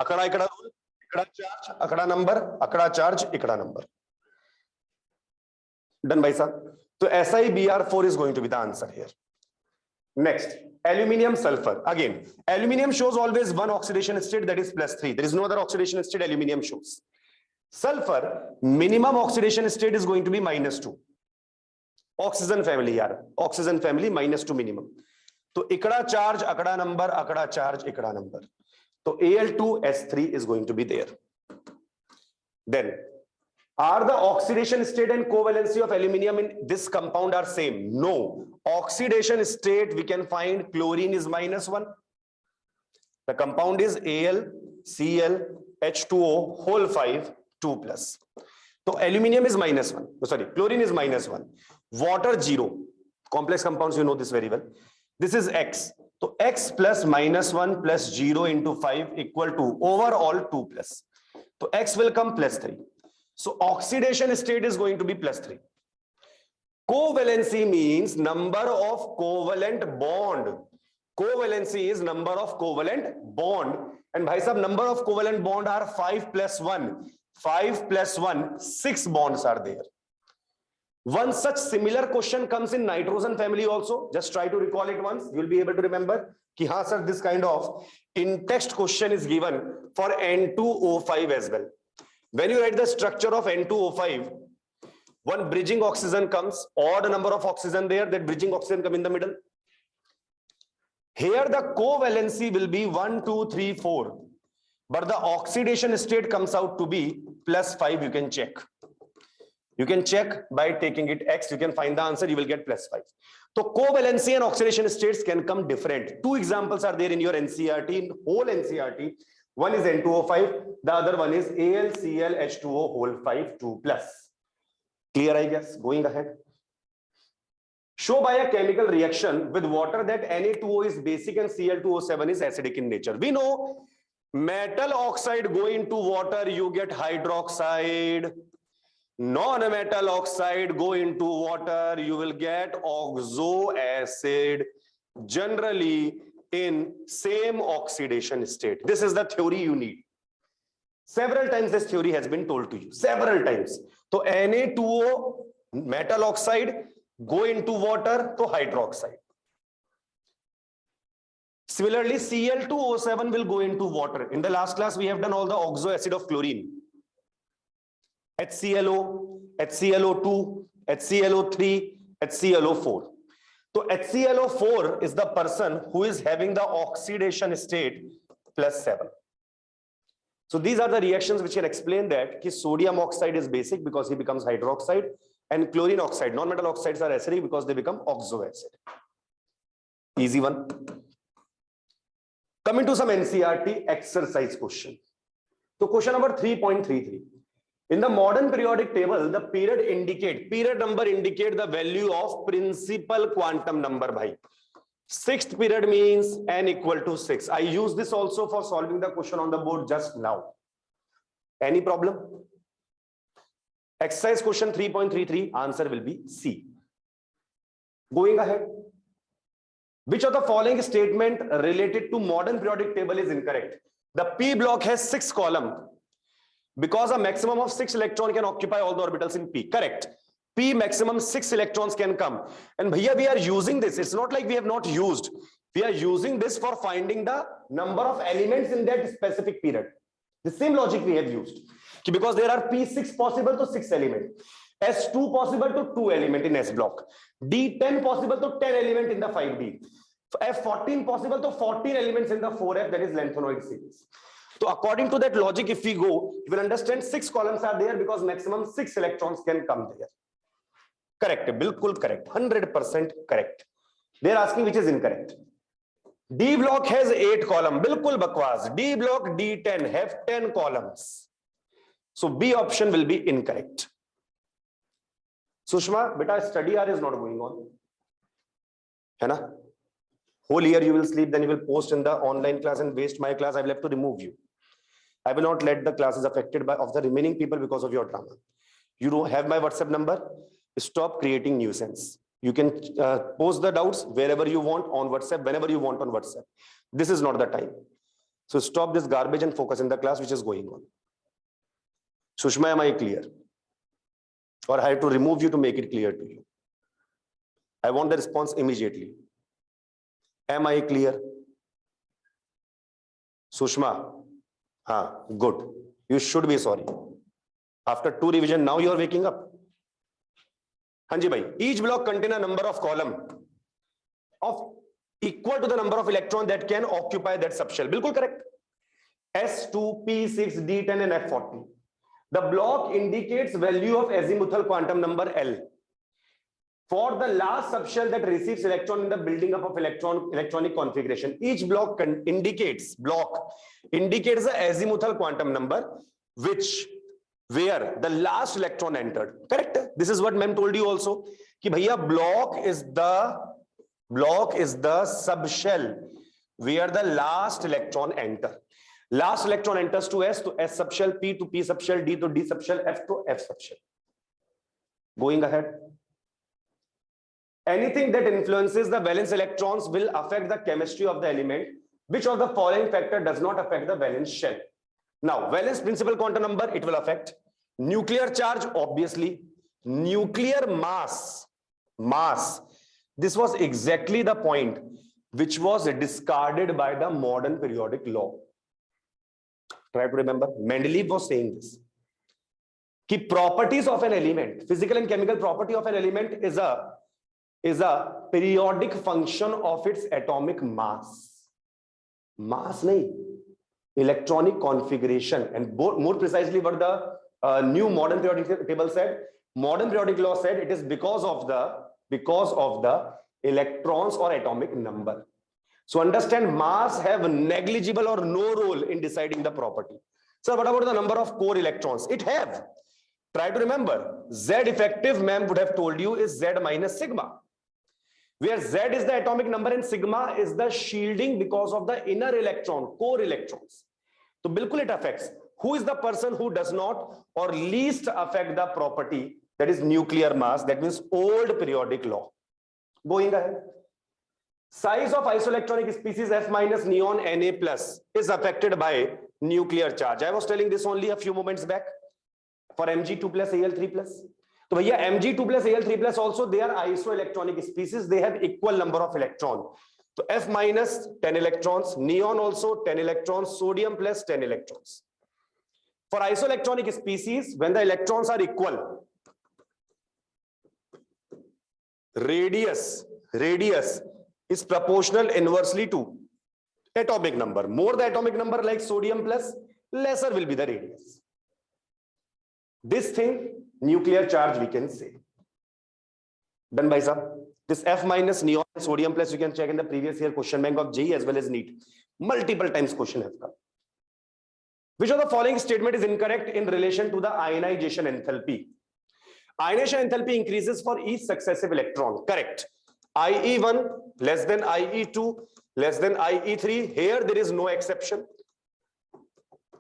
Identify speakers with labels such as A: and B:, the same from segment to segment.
A: అక్కడ ఇక్కడ రూల్, ఇక్కడ చార్జ్, అక్కడ నంబర్, అక్కడ చార్జ్, ఇక్కడ number. Done by sir. So SiBr4 is going to be the answer here. Next, aluminium sulfur. Again, aluminium shows always one oxidation state, that is +3. There is no other oxidation state aluminium shows. Sulfur minimum oxidation state is going to be -2. Oxygen family yaar, oxygen family -2 minimum. So ikkada charge, akada number, akada charge, ikkada number. So Al2S3 is going to be there. Then are the oxidation state and covalency of aluminium in this compound are same? No. Oxidation state we can find chlorine is -1. The compound is AlClH2O whole 5 2+. So aluminium is -1. Sorry, chlorine is -1. Water 0. Complex compounds, you know this very well. This is X. So X plus -1 plus 0 into 5 equal to overall 2+. So X will come +3. So oxidation state is going to be +3. Covalency means number of covalent bond. Covalency is number of covalent bond. And bhai sahab, number of covalent bond are 5 + 1. 5 + 1, 6 bonds are there. One such similar question comes in nitrogen family also. Just try to recall it once. You will be able to remember. Ki haan sir, this kind of in-text question is given for N2O5 as well. When you write the structure of N2O5, one bridging oxygen comes, odd number of oxygen there, that bridging oxygen come in the middle. Here the covalency will be 1, 2, 3, 4. But the oxidation state comes out to be +5. You can check. You can check by taking it X. You can find the answer. You will get +5. So covalency and oxidation states can come different. Two examples are there in your NCERT, in whole NCERT. One is N2O5, the other one is AlClH2O whole 5 2+. Clear, I guess? Going ahead. Show by a chemical reaction with water that Na2O is basic and Cl2O7 is acidic in nature. We know metal oxide go into water, you get hydroxide. Non-metal oxide go into water, you will get oxo acid. Generally in same oxidation state. This is the theory you need. Several times this theory has been told to you. Several times. So Na2O, metal oxide, go into water to hydroxide. Similarly, Cl2O7 will go into water. In the last class, we have done all the oxo acid of chlorine. HClO, HClO2, HClO3, HClO4. So HClO4 is the person who is having the oxidation state +7. So these are the reactions which can explain that ki sodium oxide is basic because he becomes hydroxide, and chlorine oxide, non-metal oxides are acidic because they become oxo acid. Easy one. Coming to some NCERT exercise question. So question number 3.33. In the modern periodic table, the period number indicate the value of principal quantum number. Bhai. Sixth period means n equal to 6. I use this also for solving the question on the board just now. Any problem? Exercise question 3.33, answer will be C. Going ahead. Which of the following statement related to modern periodic table is incorrect? The P block has 6 columns. Because a maximum of 6 electrons can occupy all the orbitals in P. Correct. P maximum 6 electrons can come. And bhaiya, we are using this. It's not like we have not used. We are using this for finding the number of elements in that specific period. The same logic we have used. Because there are P6 possible to 6 elements. S2 possible to 2 elements in S block. D10 possible to 10 elements in the 5D. F14 possible to 14 elements in the 4F, that is lanthanoid series. So according to that logic, if we go, you will understand 6 columns are there because maximum 6 electrons can come there. Correct. Bilkul correct. 100% correct. They are asking which is incorrect. D block has 8 columns. Bilkul bakwas. D block D10 have 10 columns. So B option will be incorrect. Sushma, beta study hour is not going on. है ना? Whole year you will sleep, then you will post in the online class and waste my class. I will have to remove you. I will not let the classes affected by of the remaining people because of your drama. You don't have my WhatsApp number. Stop creating nuisance. You can post the doubts wherever you want on WhatsApp, whenever you want on WhatsApp. This is not the time. So stop this garbage and focus in the class which is going on. Sushma, am I clear? Or I have to remove you to make it clear to you? I want the response immediately. Am I clear? Sushma, good. You should be sorry. After 2 revision, now you are waking up. Hanji bhai, each block contain a number of column of equal to the number of electron that can occupy that subshell. Bilkul correct. S2, P6, D10 and F40. The block indicates value of azimuthal quantum number L. For the last subshell that receives electron in the building up of electronic configuration, each block indicates the azimuthal quantum number where the last electron entered. Correct? This is what ma'am told you also. Ki bhaiya block is the subshell where the last electron enter. Last electron enters to S subshell, P to P subshell, D to D subshell, F to F subshell. Going ahead. Anything that influences the valence electrons will affect the chemistry of the element. Which of the following factor does not affect the valence shell? Now, valence principal quantum number, it will affect. Nuclear charge, obviously. Nuclear mass. This was exactly the point which was discarded by the modern periodic law. Try to remember. Mendeleev was saying this. Ki properties of an element, physical and chemical property of an element is a periodic function of its atomic mass. Mass nahi. Electronic configuration. And more precisely what the new modern periodic table said. Modern periodic law said it is because of the electrons or atomic number. So understand, mass have negligible or no role in deciding the property. So what about the number of core electrons? It have. Try to remember. Z effective, ma'am would have told you, is Z minus sigma. Where Z is the atomic number and sigma is the shielding because of the inner electron, core electrons. So bilkul it affects. Who is the person who does not or least affect the property, that is nuclear mass? That means old periodic law. Going ahead. Size of isoelectronic species F minus neon Na plus is affected by nuclear charge. I was telling this only a few moments back for Mg2 plus Al3 plus. So bhaiya Mg2 plus Al3 plus also they are isoelectronic species. They have equal number of electrons. So F minus 10 electrons, neon also 10 electrons, sodium plus 10 electrons. For isoelectronic species, when the electrons are equal, radius is proportional inversely to atomic number. More the atomic number like sodium plus, lesser will be the radius. This thing, nuclear charge we can say. Done by sir. This F minus neon sodium plus you can check in the previous year question bank of JEE as well as NEET. Multiple times question has come. Which of the following statement is incorrect in relation to the ionization enthalpy? Ionization enthalpy increases for each successive electron. Correct. IE1 less than IE2 less than IE3. Here there is no exception.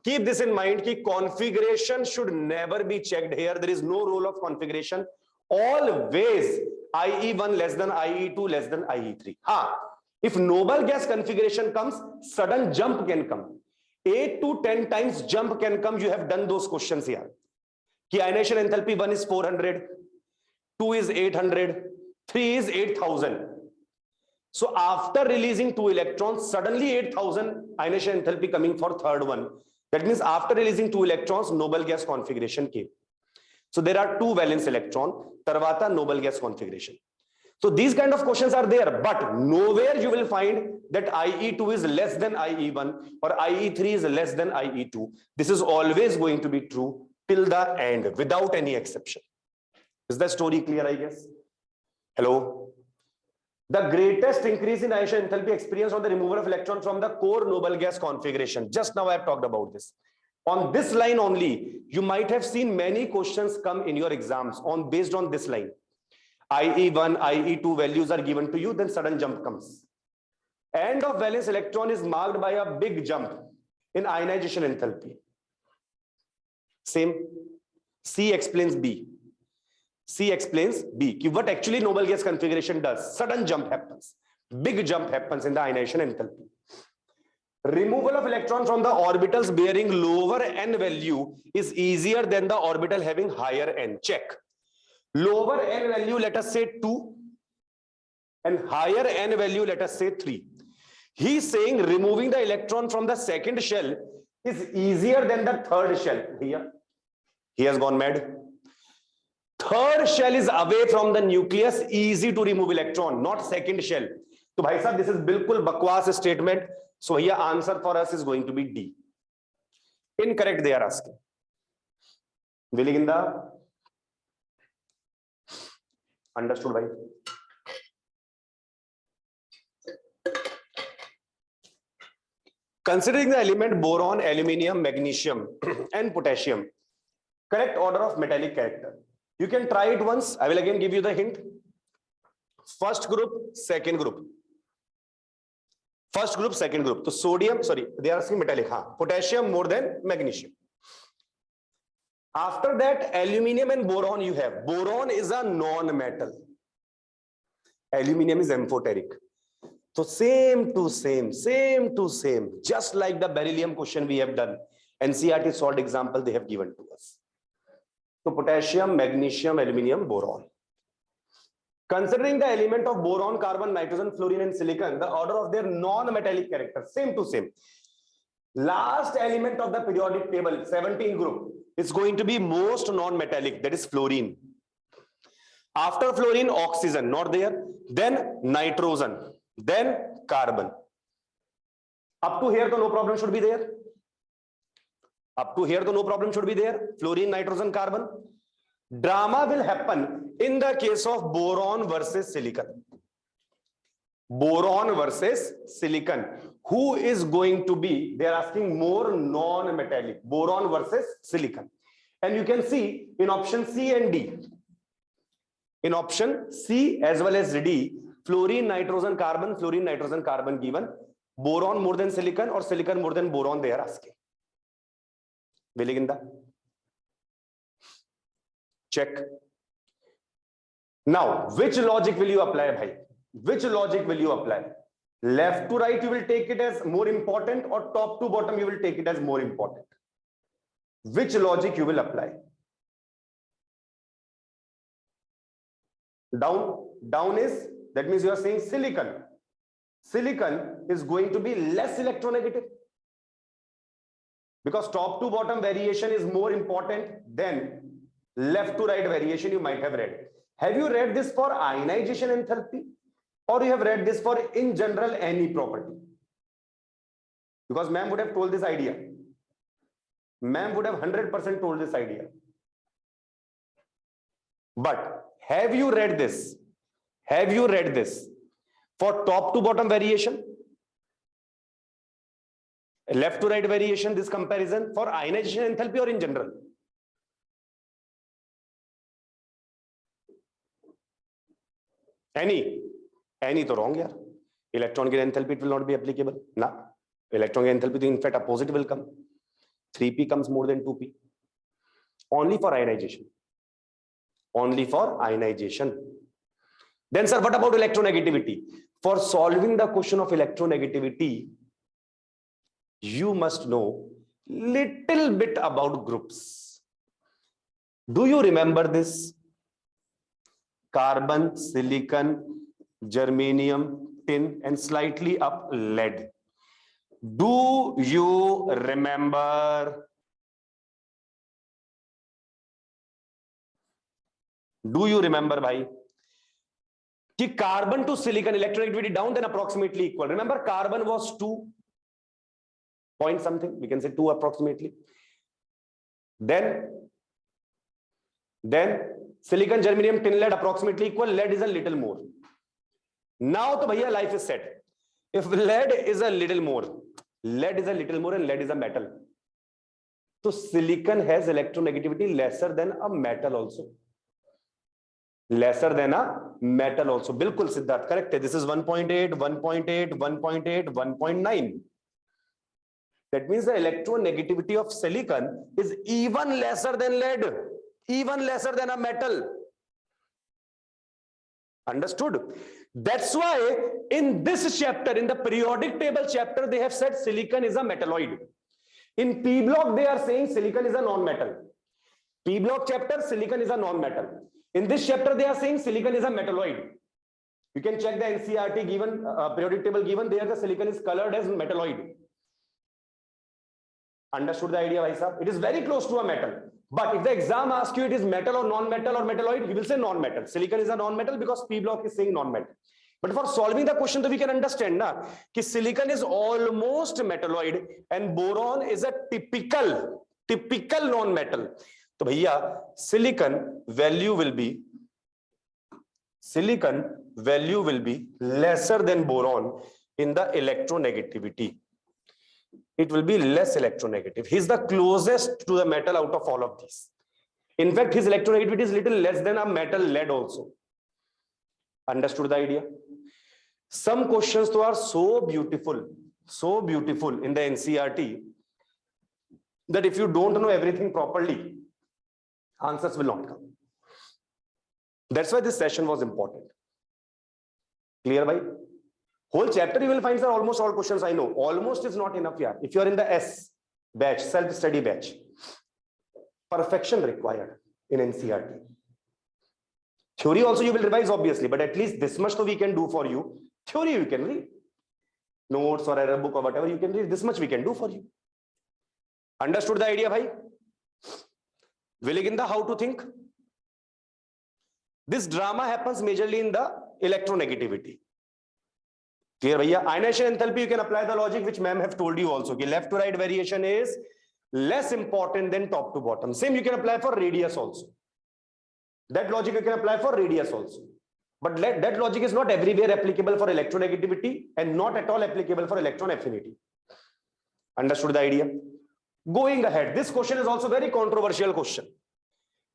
A: Keep this in mind कि configuration should never be checked here. There is no role of configuration. Always IE1 less than IE2 less than IE3. If noble gas configuration comes, sudden jump can come. 8 to 10 times jump can come. You have done those questions here. कि ionization enthalpy 1 is 400, 2 is 800, 3 is 8000. So after releasing 2 electrons, suddenly 8000 ionization enthalpy coming for third one. That means after releasing 2 electrons, noble gas configuration came. So there are 2 valence electron, tarvata noble gas configuration. So these kind of questions are there, but nowhere you will find that IE2 is less than IE1 or IE3 is less than IE2. This is always going to be true till the end without any exception. Is the story clear, I guess? Hello? The greatest increase in ionization enthalpy experienced on the removal of electron from the core noble gas configuration. Just now I have talked about this. On this line only, you might have seen many questions come in your exams based on this line. IE1, IE2 values are given to you, then sudden jump comes. End of valence electron is marked by a big jump in ionization enthalpy. Same. C explains B. C explains B. What actually noble gas configuration does? Sudden jump happens. Big jump happens in the ionization enthalpy. Removal of electron from the orbitals bearing lower n value is easier than the orbital having higher n. Check. Lower n value, let us say 2, and higher n value, let us say 3. He's saying removing the electron from the second shell is easier than the third shell. Here, he has gone mad. Third shell is away from the nucleus, easy to remove electron, not second shell. So, bhai sahab, this is bilkul bakwas statement. So here answer for us is going to be D. Incorrect, they are asking. Viliginda? Understood, bhai? Considering the element boron, aluminium, magnesium, and potassium, correct order of metallic character. You can try it once. I will again give you the hint. First group, second group. First group, second group. So sodium, sorry, they are asking metallic. Potassium more than magnesium. After that, aluminium and boron you have. Boron is a non-metal. Aluminium is amphoteric. So same to same. Just like the beryllium question we have done. NCERT solved example they have given to us. So potassium, magnesium, aluminium, boron. Considering the element of boron, carbon, nitrogen, fluorine, and silicon, the order of their non-metallic character, same to same. Last element of the periodic table, 17 group, is going to be most non-metallic, that is fluorine. After fluorine, oxygen, not there. Then nitrogen, then carbon. Up to here, no problem should be there. Up to here, no problem should be there. Fluorine, nitrogen, carbon. Drama will happen in the case of boron versus silicon. Boron versus silicon. Who is going to be? They are asking more non-metallic. Boron versus silicon. And you can see in option C and D. In option C as well as D, fluorine, nitrogen, carbon given. Boron more than silicon or silicon more than boron they are asking. Viliginda? Check. Now, which logic will you apply, bhai? Which logic will you apply? Left to right, you will take it as more important, or top to bottom, you will take it as more important? Which logic you will apply? Down is, that means you are saying silicon. Silicon is going to be less electronegative. Because top to bottom variation is more important than left to right variation you might have read. Have you read this for ionization enthalpy, or you have read this for in general any property? Because ma'am would have told this idea. Ma'am would have 100% told this idea. But have you read this? Have you read this for top to bottom variation? Left to right variation, this comparison for ionization enthalpy or in general? Any to wrong, yaar. Electron gain enthalpy, it will not be applicable. Nah. Electron gain enthalpy, in fact, opposite will come. 3p comes more than 2p. Only for ionization. Only for ionization. Then, sir, what about electronegativity? For solving the question of electronegativity, you must know little bit about groups. Do you remember this? Carbon, silicon, germanium, tin, and slightly up lead. Do you remember? Do you remember, bhai? कि carbon to silicon electronegativity down, then approximately equal. Remember, carbon was 2 point something. We can say 2 approximately. Then silicon, germanium, tin, lead approximately equal. Lead is a little more. Now, to bhaiya, life is set. If lead is a little more, and lead is a metal. So silicon has electronegativity lesser than a metal also. Lesser than a metal also. Bilkul, Siddharth, correct. This is 1.8, 1.8, 1.8, 1.9. That means the electronegativity of silicon is even lesser than lead, even lesser than a metal. Understood? That's why in this chapter, in the periodic table chapter, they have said silicon is a metalloid. In P block, they are saying silicon is a non-metal. P block chapter, silicon is a non-metal. In this chapter, they are saying silicon is a metalloid. You can check the NCERT given, periodic table given, there the silicon is colored as metalloid. Understood the idea, bhai sahab? It is very close to a metal. But if the exam asks you it is metal or non-metal or metalloid, you will say non-metal. Silicon is a non-metal because P block is saying non-metal. But for solving the question, we can understand na, कि silicon is almost metalloid and boron is a typical non-metal. So bhaiya, silicon value will be lesser than boron in the electronegativity. It will be less electronegative. He is the closest to the metal out of all of these. In fact, his electronegativity is little less than a metal lead also. Understood the idea? Some questions though are so beautiful in the NCERT that if you don't know everything properly, answers will not come. That's why this session was important. Clear, bhai? Whole chapter you will find, sir, almost all questions I know. Almost is not enough, yeah. If you are in the S batch, self-study batch, perfection required in NCERT. Theory also you will revise, obviously, but at least this much so we can do for you. Theory you can read. Notes or error book or whatever you can read, this much we can do for you. Understood the idea, bhai? Willing in the how to think? This drama happens majorly in the electronegativity. Clear, bhaiya? Ionization enthalpy, you can apply the logic which ma'am have told you also. Left to right variation is less important than top to bottom. Same you can apply for radius also. That logic you can apply for radius also. But that logic is not everywhere applicable for electronegativity and not at all applicable for electron affinity. Understood the idea? Going ahead, this question is also very controversial question.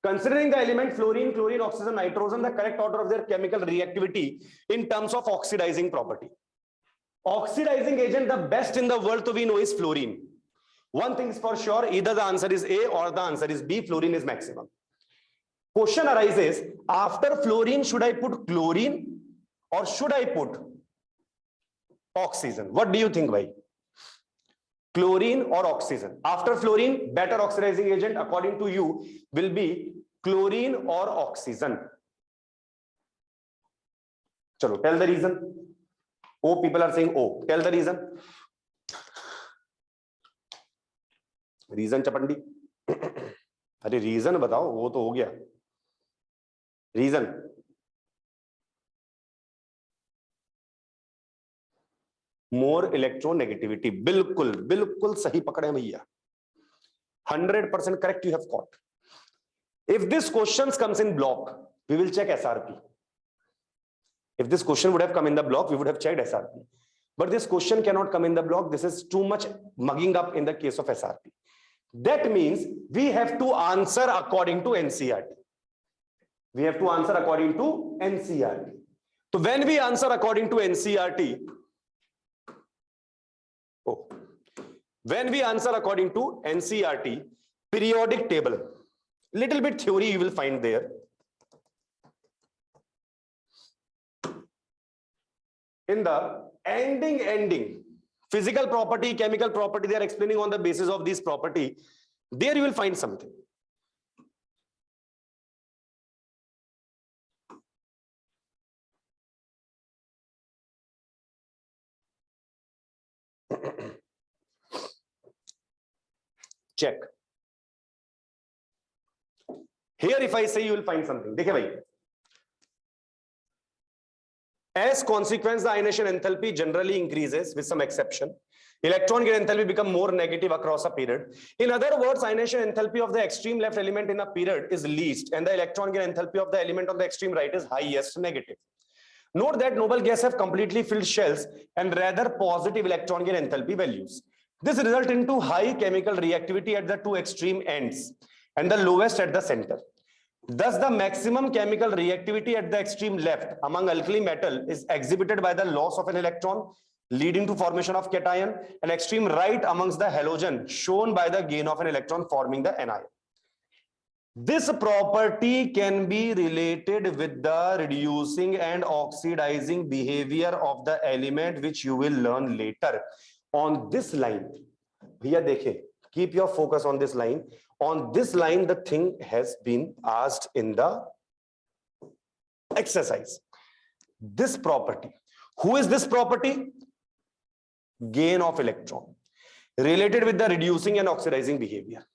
A: Considering the element fluorine, chlorine, oxygen, nitrogen, the correct order of their chemical reactivity in terms of oxidizing property. Oxidizing agent, the best in the world to we know is fluorine. One thing is for sure, either the answer is A or the answer is B, fluorine is maximum. Question arises, after fluorine, should I put chlorine or should I put oxygen? What do you think, bhai? Chlorine or oxygen? After fluorine, better oxidizing agent according to you will be chlorine or oxygen. Chalo, tell the reason. O, people are saying O. Tell the reason. Reason चपंडी. अरे reason बताओ, वो तो हो गया. Reason. More electronegativity. बिल्कुल सही पकड़े भैया. 100% correct you have caught. If this question comes in block, we will check SRP. If this question would have come in the block, we would have checked SRP. But this question cannot come in the block. This is too much mugging up in the case of SRP. That means we have to answer according to NCERT. We have to answer according to NCERT. So when we answer according to NCERT, when we answer according to NCERT, periodic table, little bit theory you will find there. In the ending, physical property, chemical property, they are explaining on the basis of this property. There you will find something. Check. Here if I say, you will find something. देखिए भाई. As consequence, the ionization enthalpy generally increases with some exception. Electron gain enthalpy become more negative across a period. In other words, ionization enthalpy of the extreme left element in a period is least and the electron gain enthalpy of the element on the extreme right is highest, negative. Note that noble gas have completely filled shells and rather positive electron gain enthalpy values. This results into high chemical reactivity at the two extreme ends and the lowest at the center. Thus, the maximum chemical reactivity at the extreme left among alkali metal is exhibited by the loss of an electron, leading to formation of cation, and extreme right amongst the halogen shown by the gain of an electron forming the anion. This property can be related with the reducing and oxidizing behavior of the element, which you will learn later. On this line, bhaiya dekhe, keep your focus on this line. On this line, the thing has been asked in the exercise. This property. Who is this property? Gain of electron. Related with the reducing and oxidizing behavior.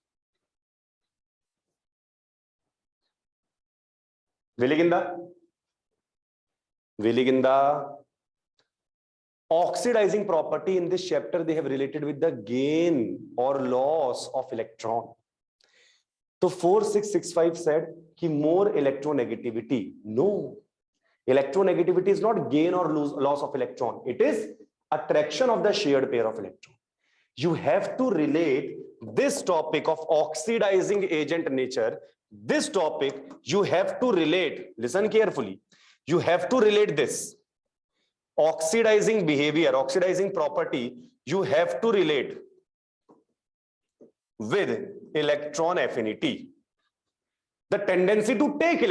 A: Viliginda, oxidizing property in this chapter they have related with the gain or loss of electron. So 4665 said कि more electronegativity. No, electronegativity is not gain or loss of electron. It is attraction of the shared pair of electron. You have to relate this topic of oxidizing agent nature. This topic you have to relate, listen carefully, you have to relate this oxidizing behavior, oxidizing property, you have to relate with electron affinity, the tendency to take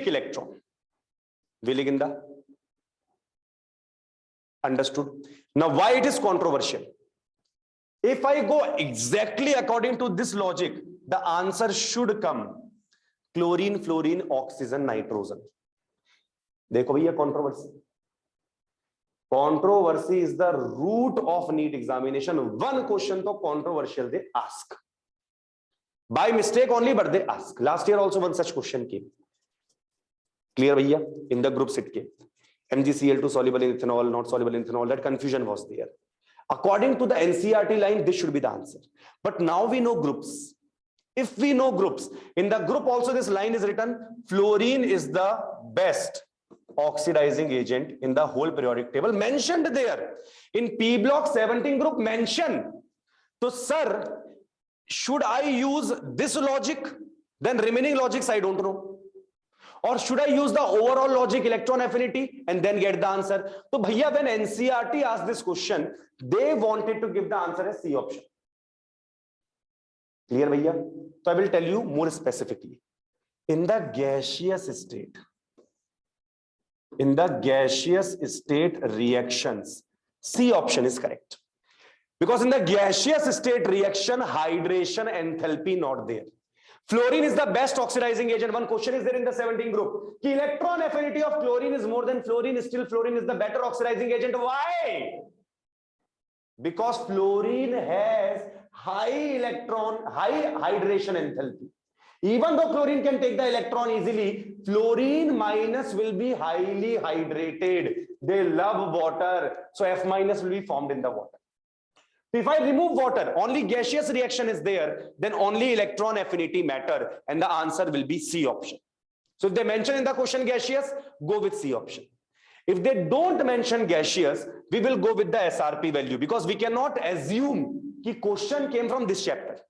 A: electron, Viliginda, understood? Now why it is controversial? If I go exactly according to this logic, the answer should come chlorine, fluorine, oxygen, nitrogen. देखो भैया controversy. Controversy is the root of NEET examination. One question to controversial they ask. By mistake only, but they ask. Last year also one such question came. Clear भैया? In the groups it came. MgCl2 soluble in ethanol, not soluble in ethanol. That confusion was there. According to the NCERT line, this should be the answer. But now we know groups. If we know groups, in the group also this line is written, fluorine is the best oxidizing agent in the whole periodic table, mentioned there. In P block 17 group mentioned. So sir, should I use this logic? Then remaining logics I don't know. Or should I use the overall logic, electron affinity, and then get the answer? So bhaiya, when NCERT asked this question, they wanted to give the answer as C option. Clear bhaiya? So I will tell you more specifically. In the gaseous state reactions, C option is correct. Because in the gaseous state reaction, hydration enthalpy not there. Fluorine is the best oxidizing agent. One question is there in the 17 group. The electron affinity of chlorine is more than fluorine. Still fluorine is the better oxidizing agent. Why? Because fluorine has high hydration enthalpy. Even though chlorine can take the electron easily, fluorine minus will be highly hydrated. They love water. So F minus will be formed in the water. If I remove water, only gaseous reaction is there, then only electron affinity matter, and the answer will be C option. So if they mention in the question gaseous, go with C option. If they don't mention gaseous, we will go with the SRP value, because we cannot assume that question came from this chapter.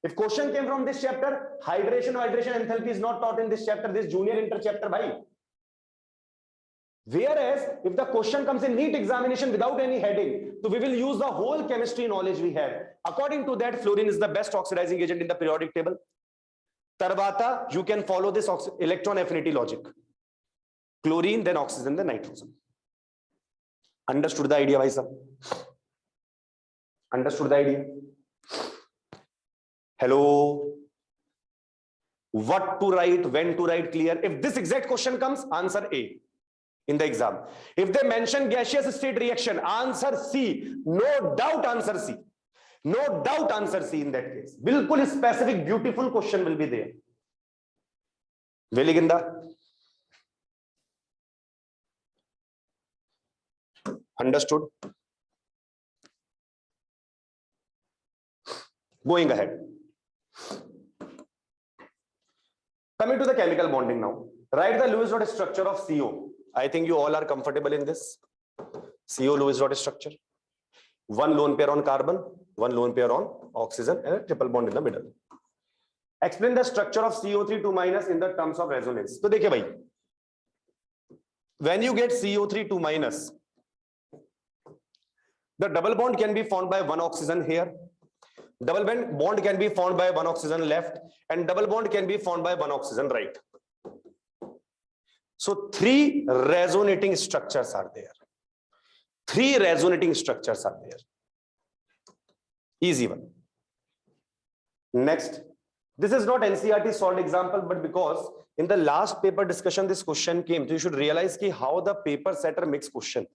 A: If question came from this chapter, hydration enthalpy is not taught in this chapter, this junior inter chapter bhai. Whereas if the question comes in NEET examination without any heading, so we will use the whole chemistry knowledge we have. According to that, fluorine is the best oxidizing agent in the periodic table. Tarvata, you can follow this electron affinity logic. Chlorine, then oxygen, then nitrogen. Understood the idea, bhai sir? Understood the idea? Hello? What to write, when to write, clear? If this exact question comes, answer A. In the exam, if they mention gaseous state reaction, answer C. No doubt answer C. No doubt answer C in that case. Bilkul specific, beautiful question will be there. Viliginda? Understood? Going ahead. Coming to the chemical bonding now. Write the Lewis dot structure of CO. I think you all are comfortable in this. CO Lewis dot structure. One lone pair on carbon, one lone pair on oxygen, and a triple bond in the middle. Explain the structure of CO3 2- in the terms of resonance. So देखिए भाई, when you get CO3 2-, the double bond can be formed by one oxygen here, Double bond can be formed by one oxygen left and double bond can be formed by one oxygen right. So three resonating structures are there. Three resonating structures are there. Easy one. Next, this is not NCERT solved example, but because in the last paper discussion this question came, so you should realize ki how the paper setter makes question,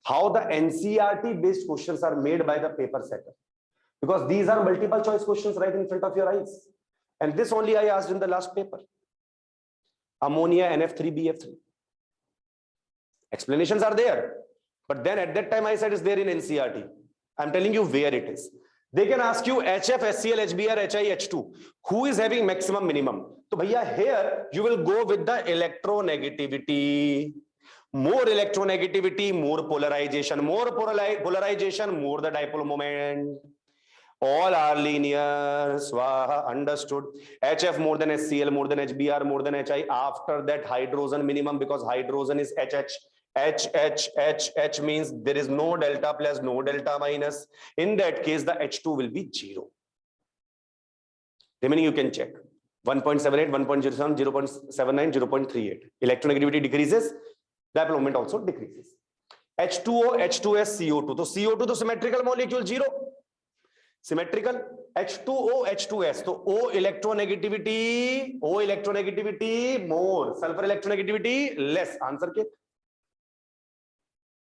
A: how the NCERT based questions are made by the paper setter, because these are multiple choice questions right in front of your eyes, and this only I asked in the last paper. Ammonia NF3BF3 explanations are there, but then at that time I said it's there in NCERT. I'm telling you where it is. They can ask you HF, HCl, HBr, HI, H2. Who is having maximum, minimum? So bhaiya, here you will go with the electronegativity. More electronegativity, more polarization. More polarization, more the dipole moment. All are linear. Swaha, understood. HF more than HCl, more than HBr, more than HI. After that, hydrogen minimum, because hydrogen is HH. H means there is no delta plus, no delta minus. In that case, the H2 will be 0. Remaining you can check. 1.78, 1.07, 0.79, 0.38. Electronegativity decreases, dipole moment also decreases. H2O, H2S, CO2. So CO2 to symmetrical molecule 0. Symmetrical. H2O, H2S. So O electronegativity more. Sulfur electronegativity less. Answer ke?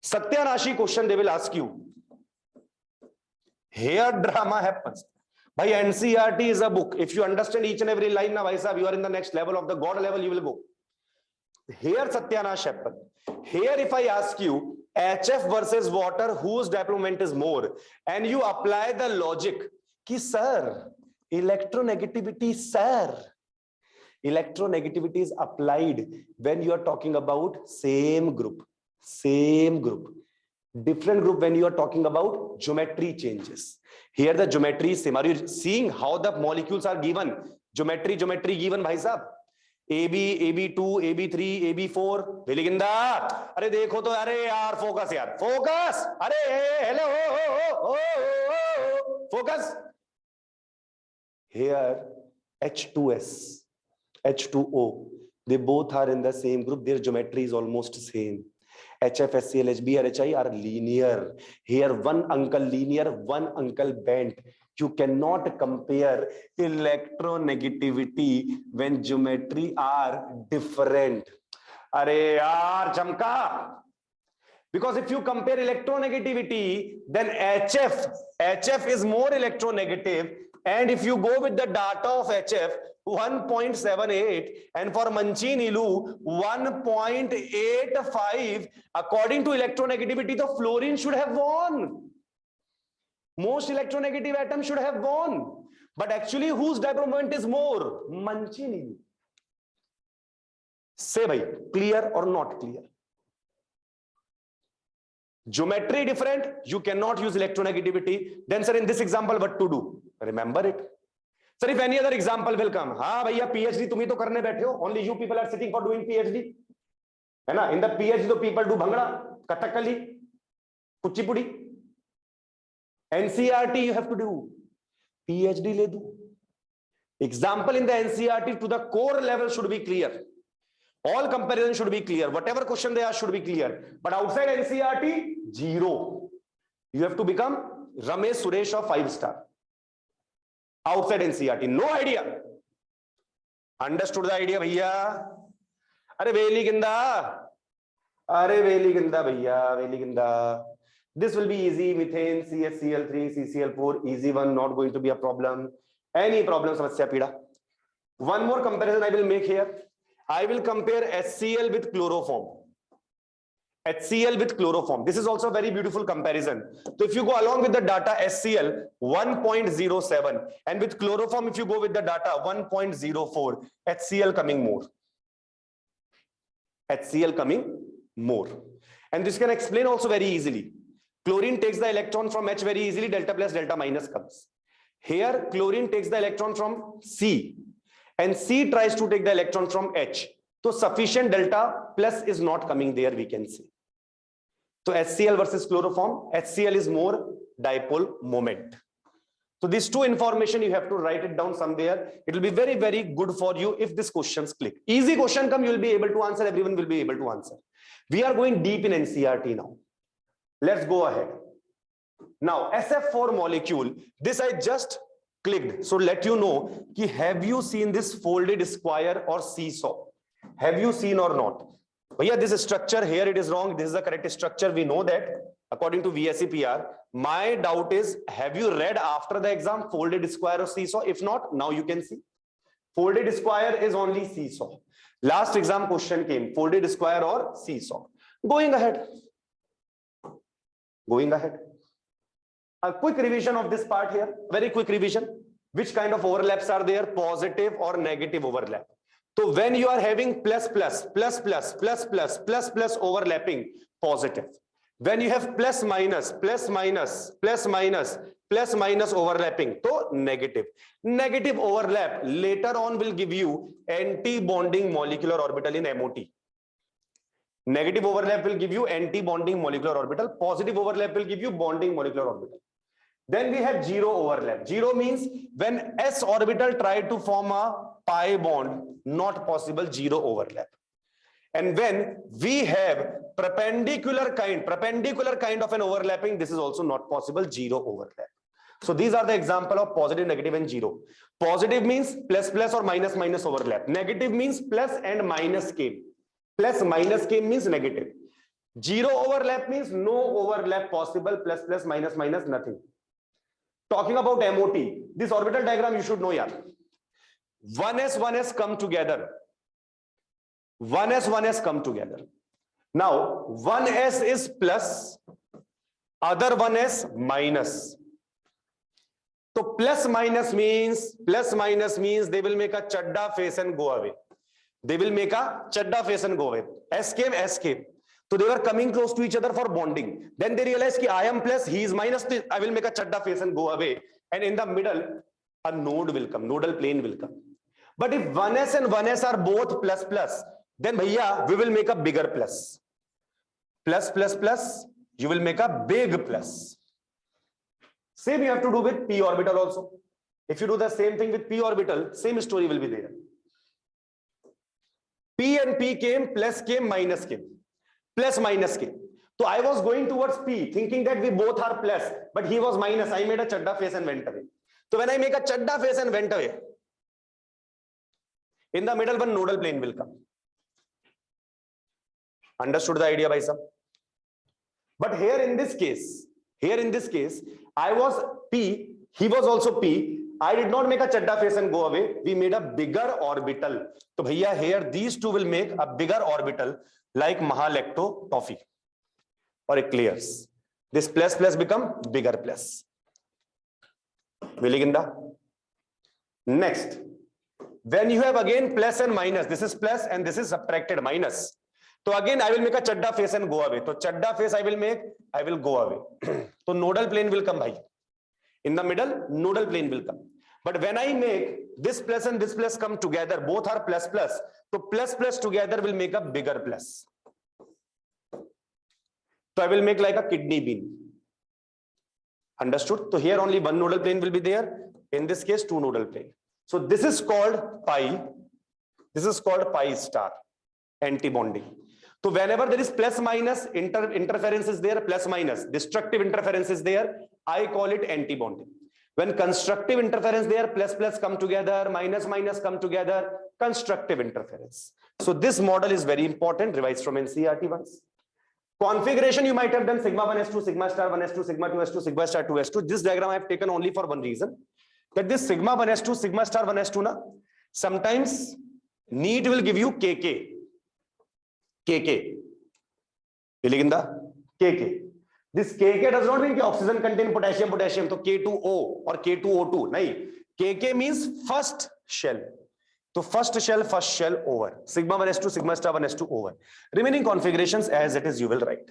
A: Satyanashi question they will ask you. Here drama happens. Bhai, NCERT is a book. If you understand each and every line, now, bhai sahab, you are in the next level of the God level, you will go. Here Satyanash happen. Here if I ask you HF versus water, whose dipole moment is more, and you apply the logic ki sir, electronegativity is applied when you are talking about same group. Different group when you are talking about geometry changes. Here the geometry is same. Are you seeing how the molecules are given? Geometry given, bhai sahab. AB, AB2, AB3, AB4. Veliginda, अरे देखो तो, अरे यार focus यार, focus. अरे hello, focus. Here H2S, H2O, they both are in the same group. Their geometry is almost same. HF, HCl, HBr, HI are linear. Here one uncle linear, one uncle bent. You cannot compare electronegativity when geometry are different. Are yaar chamka. Because if you compare electronegativity, then HF is more electronegative. And if you go with the data of HF, 1.78, and for Mancinilu 1.85, according to electronegativity, the fluorine should have won. Most electronegative atoms should have won. But actually, whose dipole moment is more? Mancinilu. Say bhai, clear or not clear? Geometry different, you cannot use electronegativity. Then sir, in this example, what to do? Remember it. Sir, if any other example will come, हाँ भैया PhD तुम ही तो करने बैठे हो. Only you people are sitting for doing PhD. है ना? In the PhD, the people do bhangra, kathakali, kuchipudi. NCERT you have to do. PhD le do. Example in the NCERT to the core level should be clear. All comparison should be clear. Whatever question they ask should be clear. But outside NCERT, 0. You have to become Ramesh Suresh of 5-star. Outside NCERT, no idea. Understood the idea, bhaiya? Are Veli Ginda? Are Veli Ginda, bhaiya? Veli Ginda. This will be easy. Methane, CHCl3, CCl4, easy one, not going to be a problem. Any problem, samasya pida. One more comparison I will make here. I will compare HCl with chloroform. HCl with chloroform. This is also a very beautiful comparison. So if you go along with the data HCl 1.07 and with chloroform if you go with the data 1.04, HCl coming more. HCl coming more. And this can explain also very easily. Chlorine takes the electron from H very easily, delta plus delta minus comes. Here chlorine takes the electron from C and C tries to take the electron from H. So sufficient delta plus is not coming there, we can say. So HCl versus chloroform, HCl is more dipole moment. So these two information you have to write it down somewhere. It will be very, very good for you if this questions click. Easy question come, you will be able to answer. Everyone will be able to answer. We are going deep in NCERT now. Let's go ahead. Now SF4 molecule. This I just clicked. So let you know. Have you seen this folded square or seesaw? Have you seen or not? But yeah, this structure here it is wrong. This is the correct structure. We know that according to VSEPR. My doubt is, have you read after the exam folded square or seesaw? If not, now you can see. Folded square is only seesaw. Last exam question came, folded square or seesaw. Going ahead. Going ahead. A quick revision of this part here. Very quick revision. Which kind of overlaps are there? Positive or negative overlap. So when you are having plus overlapping, positive. When you have plus minus overlapping, so negative. Negative overlap later on will give you anti-bonding molecular orbital in MOT. Negative overlap will give you anti-bonding molecular orbital. Positive overlap will give you bonding molecular orbital. Then we have zero overlap. Zero means when s orbital try to form a pi bond, not possible, zero overlap. And when we have perpendicular kind of an overlapping, this is also not possible, zero overlap. So these are the example of positive, negative, and zero. Positive means plus or minus overlap. Negative means plus and minus came. Plus minus came means negative. Zero overlap means no overlap possible, plus minus nothing. Talking about MOT, this orbital diagram you should know, yeah. 1s come together. 1s come together. Now 1s is plus, other one is minus. So plus minus means they will make a chadda face and go away. They will make a chadda face and go away. S came. So they were coming close to each other for bonding. Then they realized that I am plus, he is minus, I will make a chadda face and go away. And in the middle, a node will come, nodal plane will come. But if 1s and 1s are both plus, then bhaiya, we will make a bigger plus. Plus, you will make a big plus. Same you have to do with p orbital also. If you do the same thing with p orbital, same story will be there. P and p came, plus came, minus came. Plus minus came. So I was going towards p, thinking that we both are plus, but he was minus. I made a chadda face and went away. So when I make a chadda face and went away, in the middle one nodal plane will come. Understood the idea, Bhaisab? But here in this case, I was p, he was also p. I did not make a chadda face and go away. We made a bigger orbital. So bhaiya, here these two will make a bigger orbital like Mahalacto toffee or eclairs. This plus become bigger plus. Viliginda. Next, when you have again plus and minus, this is plus and this is subtracted minus. So again, I will make a chadda face and go away. So chadda face I will make, I will go away. So nodal plane will come, bhai. In the middle, nodal plane will come. But when I make this plus and this plus come together, both are plus. So plus together will make a bigger plus. So I will make like a kidney bean. Understood? So here only one nodal plane will be there. In this case, two nodal plane. So this is called pi. This is called pi star, anti-bonding. So whenever there is plus minus interference is there, plus minus destructive interference is there, I call it anti-bonding. When constructive interference there, plus come together, minus come together, constructive interference. So this model is very important, revised from NCERT once. Configuration you might have done sigma 1s2, sigma star 1s2, sigma 2s2, sigma star 2s2. This diagram I have taken only for one reason, that this sigma 1s2, sigma star 1s2 na, sometimes NEET will give you KK. KK. This KK does not mean oxygen contain potassium, so K2O or K2O2. Nahi. KK means first shell. So first shell over. Sigma 1s2, sigma star 1s2 over. Remaining configurations as it is you will write.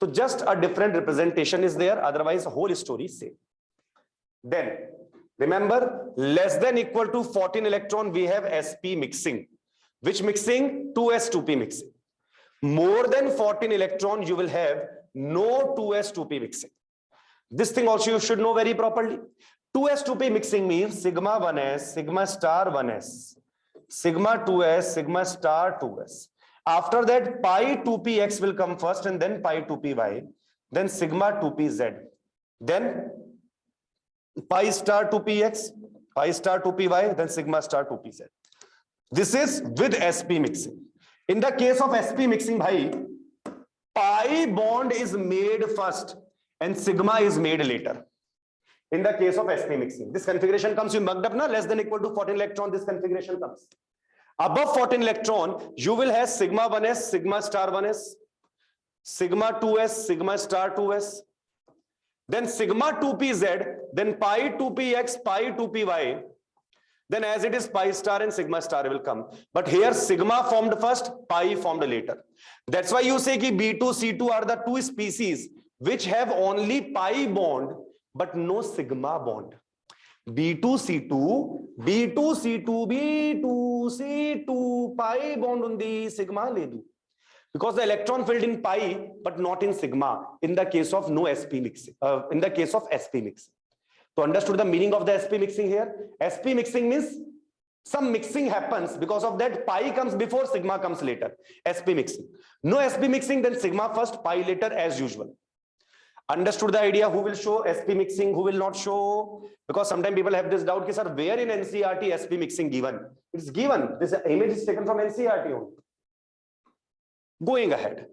A: So just a different representation is there, otherwise the whole story is same. Then remember, less than equal to 14 electron we have sp mixing. Which mixing? 2s2p mixing. More than 14 electron you will have no 2s2p mixing. This thing also you should know very properly. 2s 2p mixing means sigma 1s, sigma star 1s, sigma 2s, sigma star 2s. After that, pi 2px will come first and then pi 2py, then sigma 2pz, then pi star 2px, pi star 2py, then sigma star 2pz. This is with sp mixing. In the case of sp mixing, bhai, pi bond is made first and sigma is made later. In the case of sp mixing, this configuration comes, you mugged up na, less than equal to 14 electron, this configuration comes. Above 14 electron, you will have sigma 1s, sigma star 1s, sigma 2s, sigma star 2s, then sigma 2pz, then pi 2px, pi 2py. Then as it is, pi star and sigma star will come. But here sigma formed first, pi formed later. That's why you say कि B2, C2 are the two species which have only pi bond but no sigma bond. B2, C2, B2, C2, B2, C2, pi bond undi, sigma ledu. Because the electron filled in pi but not in sigma in the case of no sp mixing. In the case of sp mixing. So understood the meaning of the sp mixing here? Sp mixing means some mixing happens, because of that pi comes before, sigma comes later. Sp mixing. No sp mixing, then sigma first, pi later as usual. Understood the idea? Who will show sp mixing, who will not show? Because sometimes people have this doubt, sir, where in NCERT sp mixing given? It's given. This image is taken from NCERT only. Going ahead.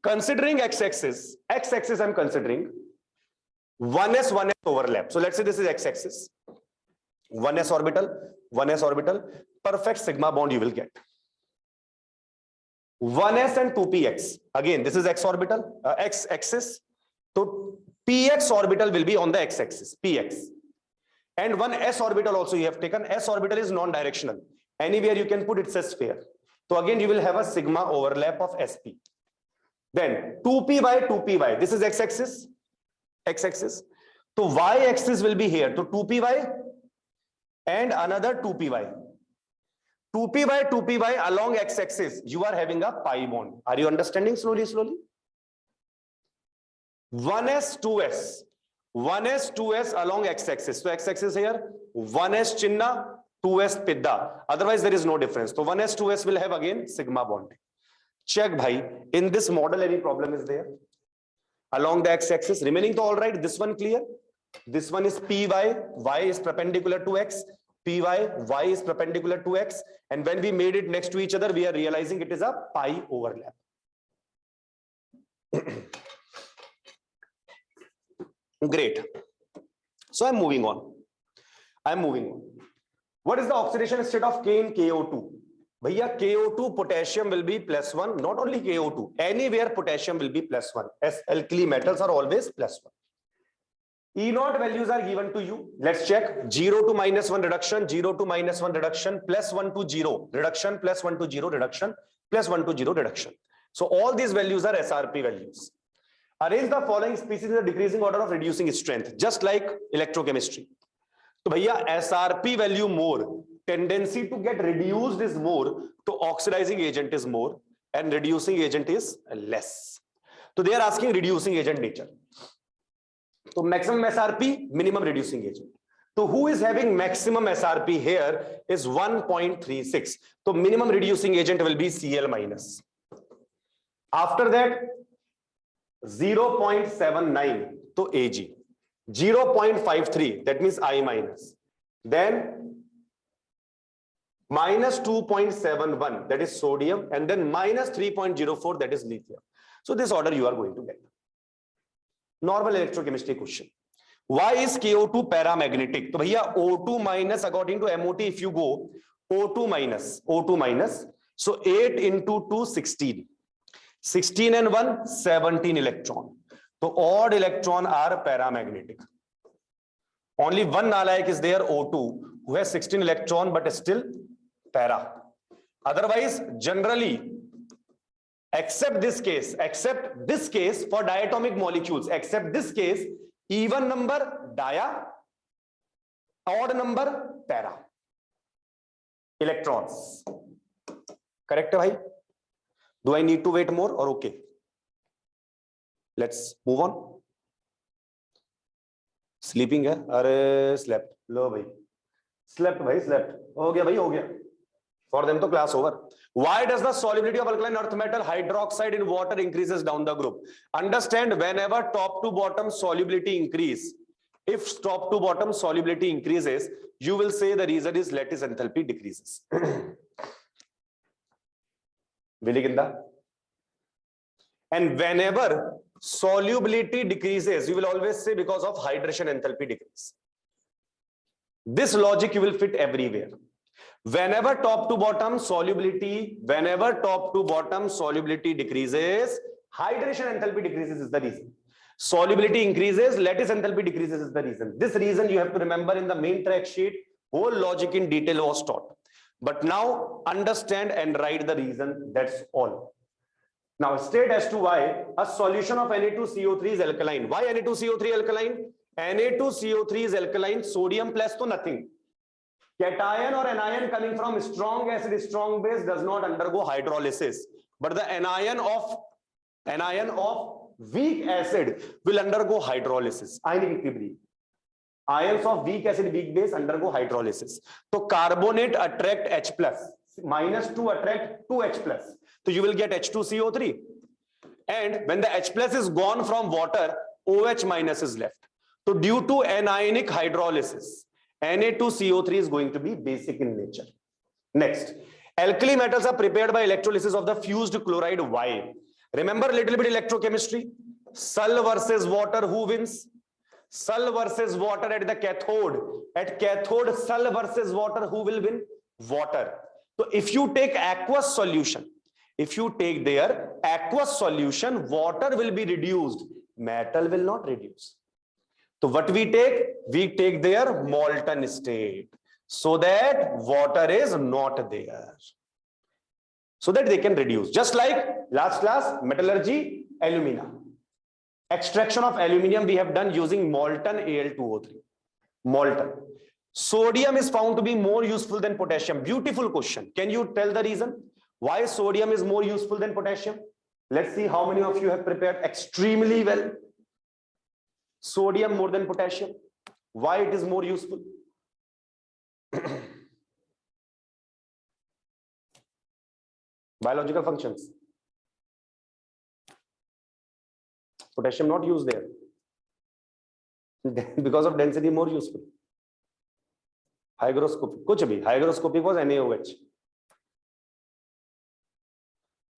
A: Considering x-axis I'm considering 1s overlap. So let's say this is x-axis, 1s orbital, perfect sigma bond you will get. 1s and 2px, again this is x orbital, x-axis, so px orbital will be on the x-axis, px, and one s orbital also you have taken. S orbital is non-directional, anywhere you can put, it's a sphere. So again you will have a sigma overlap of sp. Then 2p by 2py, this is x-axis, so y-axis will be here, so 2py and another 2py. 2p by 2py along x-axis, you are having a pi bond. Are you understanding? Slowly. 1s 2s along x-axis. So x-axis here, 1s chinna, 2s pidda. Otherwise there is no difference. So 1s 2s will have again sigma bond. Check bhai, in this model any problem is there? Along the x-axis, remaining to all right. This one clear? This one is py, y is perpendicular to x, py, y is perpendicular to x, and when we made it next to each other, we are realizing it is a pi overlap. Great. So I'm moving on. What is the oxidation state of K in KO2? Bhaiya, KO2 potassium will be +1. Not only KO2, anywhere potassium will be +1. As alkali metals are always +1. E0 values are given to you. Let's check. 0 to -1 reduction, 0 to -1 reduction, +1 to 0 reduction, +1 to 0 reduction, +1 to 0 reduction. So all these values are SRP values. Arrange the following species in the decreasing order of reducing strength, just like electrochemistry. So bhaiya, SRP value more, tendency to get reduced is more, to oxidizing agent is more, and reducing agent is less. So they are asking reducing agent nature. So maximum SRP, minimum reducing agent. So who is having maximum SRP here is 1.36. So minimum reducing agent will be Cl minus. After that, 0.79 to Ag. 0.53, that means I minus. Then minus 2.71, that is sodium, and then minus 3.04, that is lithium. So this order you are going to get. Normal electrochemistry question. Why is KO2 paramagnetic? So bhaiya, O2 minus, according to MOT, if you go O2 minus, so 8 into 2, 16. 16 and 1, 17 electron. So odd electron are paramagnetic. Only one nalayak is there, O2, who has 16 electron but still para. Otherwise, generally, except this case for diatomic molecules, except this case, even number dia, odd number para. Electrons. Correct, bhai? Do I need to wait more or okay? Let's move on. Sleeping है, अरे slept, लो भाई slept, भाई slept, हो गया भाई, हो गया, for them तो class over. Why does the solubility of alkaline earth metal hydroxide in water increases down the group? Understand, whenever top to bottom solubility increase, if top to bottom solubility increases, you will say the reason is lattice enthalpy decreases. Viliginda. And whenever solubility decreases, you will always say because of hydration enthalpy decrease. This logic you will fit everywhere. Whenever top to bottom solubility decreases, hydration enthalpy decreases is the reason. Solubility increases, lattice enthalpy decreases is the reason. This reason you have to remember in the main track sheet. Whole logic in detail was taught. But now understand and write the reason. That's all. Now state as to why a solution of Na2CO3 is alkaline. Why Na2CO3 alkaline? Na2CO3 is alkaline. Sodium plus to nothing. Cation or anion coming from strong acid, strong base does not undergo hydrolysis, but the anion of weak acid will undergo hydrolysis. Ions of weak acid, weak base undergo hydrolysis. So carbonate attract H plus, -2 attract 2H plus. So you will get H2CO3. And when the H plus is gone from water, OH minus is left. So due to anionic hydrolysis, Na2CO3 is going to be basic in nature. Next, alkali metals are prepared by electrolysis of the fused chloride. Why? Remember a little bit electrochemistry. Sul versus water, who wins? Sul versus water at the cathode. At cathode, sul versus water, who will win? Water. So if you take aqueous solution, water will be reduced. Metal will not reduce. So what we take their molten state, so that water is not there, so that they can reduce. Just like last class, metallurgy, alumina. Extraction of aluminium we have done using molten Al2O3. Molten. Sodium is found to be more useful than potassium. Beautiful question. Can you tell the reason why sodium is more useful than potassium? Let's see how many of you have prepared extremely well. Sodium more than potassium. Why it is more useful? Biological functions. Potassium not used there. Because of density more useful. Hygroscopic. Kuch bhi. Hygroscopic was NaOH.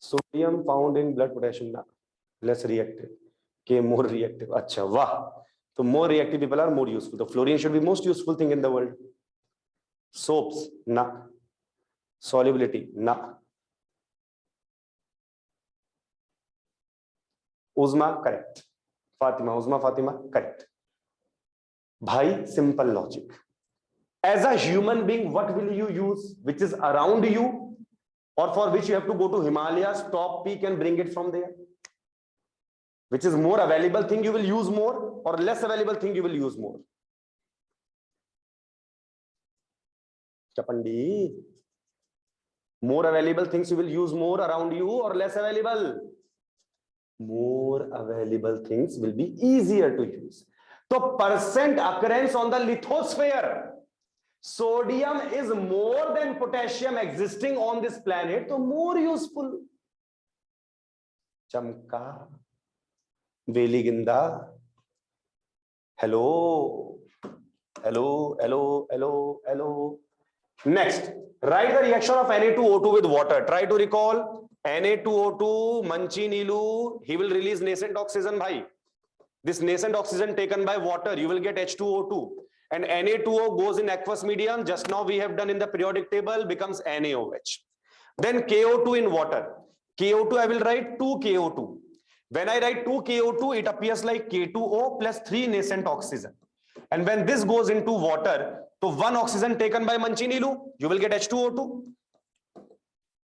A: Sodium found in blood, potassium na. Less reactive. Okay, more reactive. Acha, wow. So more reactive people are more useful. The fluorine should be most useful thing in the world. Soaps, na. Solubility, na. Uzma, correct. Fatima, correct. Bhai, simple logic. As a human being, what will you use which is around you, or for which you have to go to Himalayas, top peak and bring it from there? Which is more available thing you will use more, or less available thing you will use more? Chapandi. More available things you will use more around you, or less available? More available things will be easier to use. So percent occurrence on the lithosphere. Sodium is more than potassium existing on this planet, so more useful. Chamka. Veliginda. Hello. Next, write the reaction of Na2O2 with water. Try to recall. Na2O2, Manchi Nilu, he will release nascent oxygen, bhai. This nascent oxygen taken by water, you will get H2O2. And Na2O goes in aqueous medium. Just now we have done in the periodic table, becomes NaOH. Then KO2 in water. KO2, I will write 2KO2. When I write 2KO2, it appears like K2O plus 3 nascent oxygen. And when this goes into water, so 1 oxygen taken by Manchi Nilu, you will get H2O2.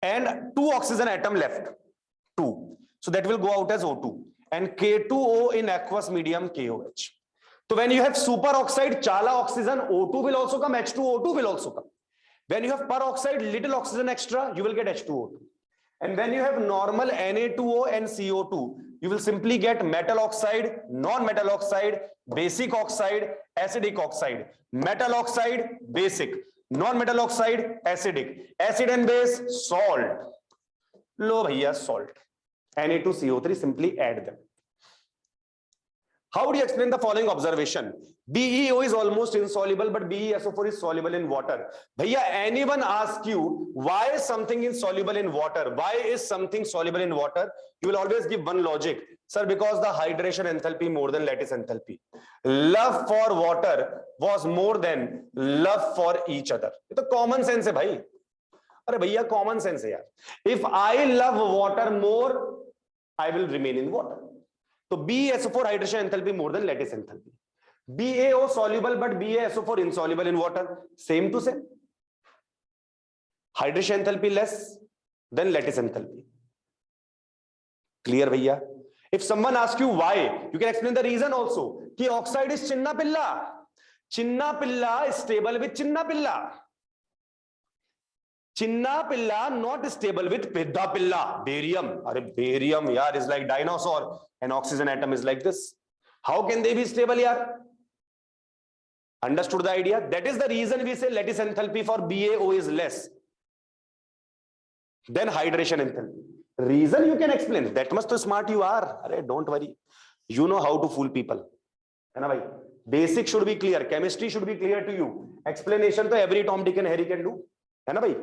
A: And 2 oxygen atom left, 2. So that will go out as O2. And K2O in aqueous medium, KOH. So when you have superoxide, chala oxygen, O2 will also come, H2O2 will also come. When you have peroxide, little oxygen extra, you will get H2O2. And when you have normal Na2O and CO2, you will simply get metal oxide, non-metal oxide, basic oxide, acidic oxide. Metal oxide, basic. Non-metal oxide, acidic. Acid and base, salt. लो भैया salt. Na2CO3, simply add them. How would you explain the following observation? BeO is almost insoluble, but BeSO4 is soluble in water. Bhaiya, anyone ask you why something is soluble in water? Why is something soluble in water? You will always give one logic. Sir, because the hydration enthalpy more than lattice enthalpy. Love for water was more than love for each other. It's a common sense hai bhai. Arey bhaiya, common sense hai yaar. If I love water more, I will remain in water. So BeSO4 hydration enthalpy more than lattice enthalpy. BaO soluble but BaSO4 insoluble in water. Same to same. Hydration enthalpy less than lattice enthalpy. Clear bhaiya? If someone asks you why, you can explain the reason also. Ki oxide is chinna pilla. Chinna pilla is stable with chinna pilla. Chinna pilla not stable with pidda pilla. Barium. Arey barium yaar is like dinosaur. An oxygen atom is like this. How can they be stable yaar? Understood the idea? That is the reason we say lattice enthalpy for BaO is less than hydration enthalpy. Reason you can explain. That much so smart you are. Arey, don't worry. You know how to fool people. Hai na bhai? Basic should be clear. Chemistry should be clear to you. Explanation to every Tom, Dick and Harry can do. Hai na bhai?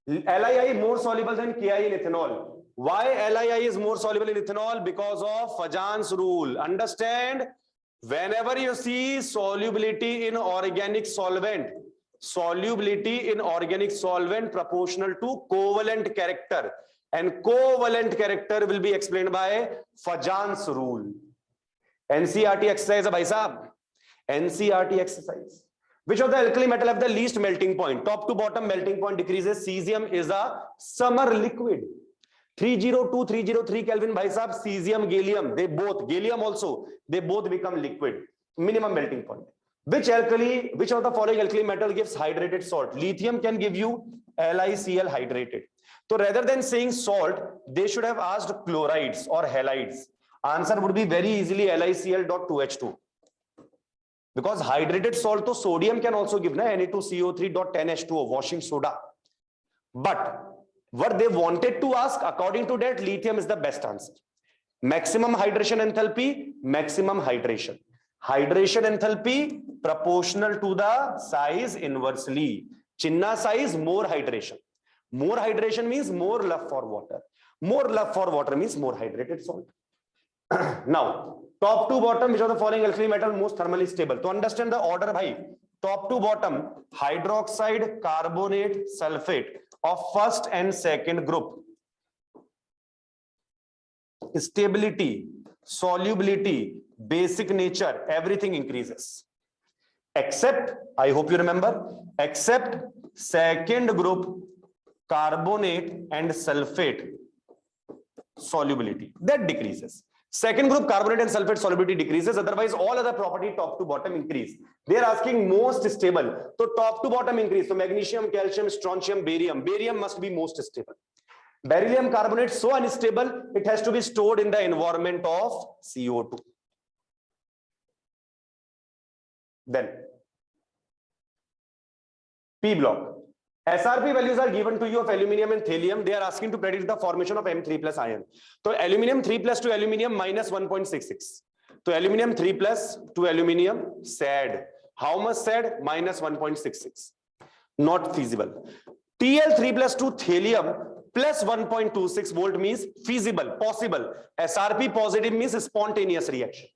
A: LII is more soluble than Ki in ethanol. Why LII is more soluble in ethanol? Because of Fajans rule. Understand? Whenever you see solubility in organic solvent proportional to covalent character, and covalent character will be explained by Fajans rule. NCERT exercise, bhai sahab. NCERT exercise. Which of the alkali metal have the least melting point? Top to bottom melting point decreases. Cesium is a summer liquid. 302, 303 Kelvin, bhai sahab. Cesium, gallium, they both, gallium also, they both become liquid. Minimum melting point. Which of the following alkali metal gives hydrated salt? Lithium can give you LiCl hydrated. So rather than saying salt, they should have asked chlorides or halides. Answer would be very easily LiCl.2H2. Because hydrated salt to sodium can also give Na2CO3.10H2O, washing soda. But what they wanted to ask, according to that, lithium is the best answer. Maximum hydration enthalpy, maximum hydration. Hydration enthalpy proportional to the size inversely. Chinna size, more hydration. More hydration means more love for water. More love for water means more hydrated salt. Now, top to bottom, which of the following alkali metal most thermally stable? To understand the order, bhai, top to bottom, hydroxide, carbonate, sulfate of first and second group. Stability, solubility, basic nature, everything increases. Except, I hope you remember, except second group, carbonate and sulfate solubility, that decreases. Second group, carbonate and sulfate solubility decreases. Otherwise, all other property top to bottom increase. They are asking most stable. So top to bottom increase. So magnesium, calcium, strontium, barium. Barium must be most stable. Beryllium carbonate so unstable, it has to be stored in the environment of CO2. Then P block. SRP values are given to you of aluminium and thallium. They are asking to predict the formation of M3 plus ion. So aluminium 3 plus to aluminium minus 1.66. So aluminium 3 plus to aluminium, sad. How much sad? Minus 1.66. Not feasible. Tl3 plus to thallium plus 1.26 volt means feasible, possible. SRP positive means spontaneous reaction.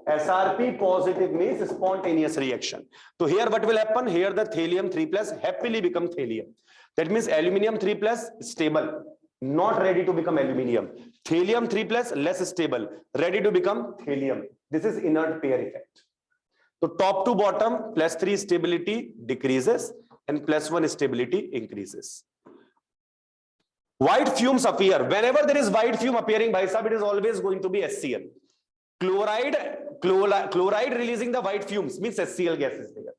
A: SRP positive means spontaneous reaction. So here what will happen? Here the thallium 3 plus happily become thallium. That means aluminium 3 plus stable, not ready to become aluminium. Thallium 3 plus less stable, ready to become thallium. This is inert pair effect. So top to bottom, plus 3 stability decreases and plus 1 stability increases. White fumes appear. Whenever there is white fume appearing, bhai sahab, it is always going to be HCl. Chloride releasing the white fumes means HCl gas is there.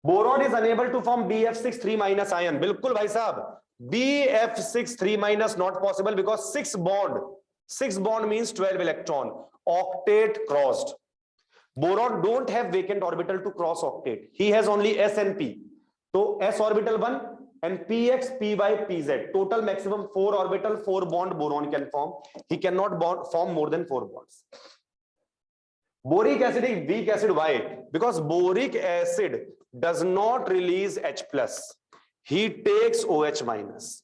A: Boron is unable to form BF6 3 minus ion. Bilkul bhai sahab. BF6 3 minus not possible because 6 bond 6 bond means 12 electron. Octet crossed. Boron don't have vacant orbital to cross octet. He has only S and P. So S orbital 1 and Px, Py, Pz. Total maximum 4 orbital, 4 bond boron can form. He cannot form more than 4 bonds. Boric acid is weak acid. Why? Because boric acid does not release H plus. He takes OH minus.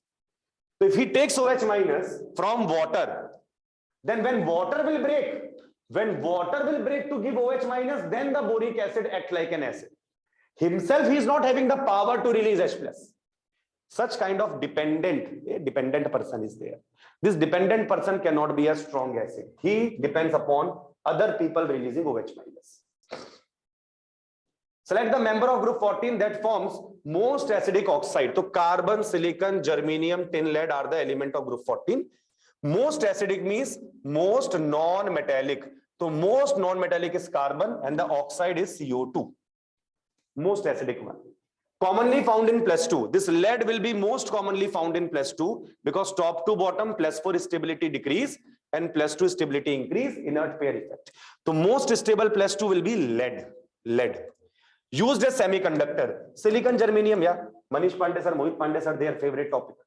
A: So if he takes OH minus from water, then when water will break to give OH minus, then the boric acid acts like an acid. Himself, he is not having the power to release H plus. Such kind of dependent person is there. This dependent person cannot be a strong acid. He depends upon other people releasing OH minus. Select the member of group 14 that forms most acidic oxide. So carbon, silicon, germanium, tin, lead are the element of group 14. Most acidic means most non-metallic. So most non-metallic is carbon and the oxide is CO2. Most acidic one. Commonly found in +2. This lead will be most commonly found in +2 because top to bottom +4 stability decrease and +2 stability increase, inert pair effect. So most stable +2 will be lead. Used as semiconductor. Silicon, germanium, yeah. Manish Pandey sir, Mohit Pandey sir, their favorite topic.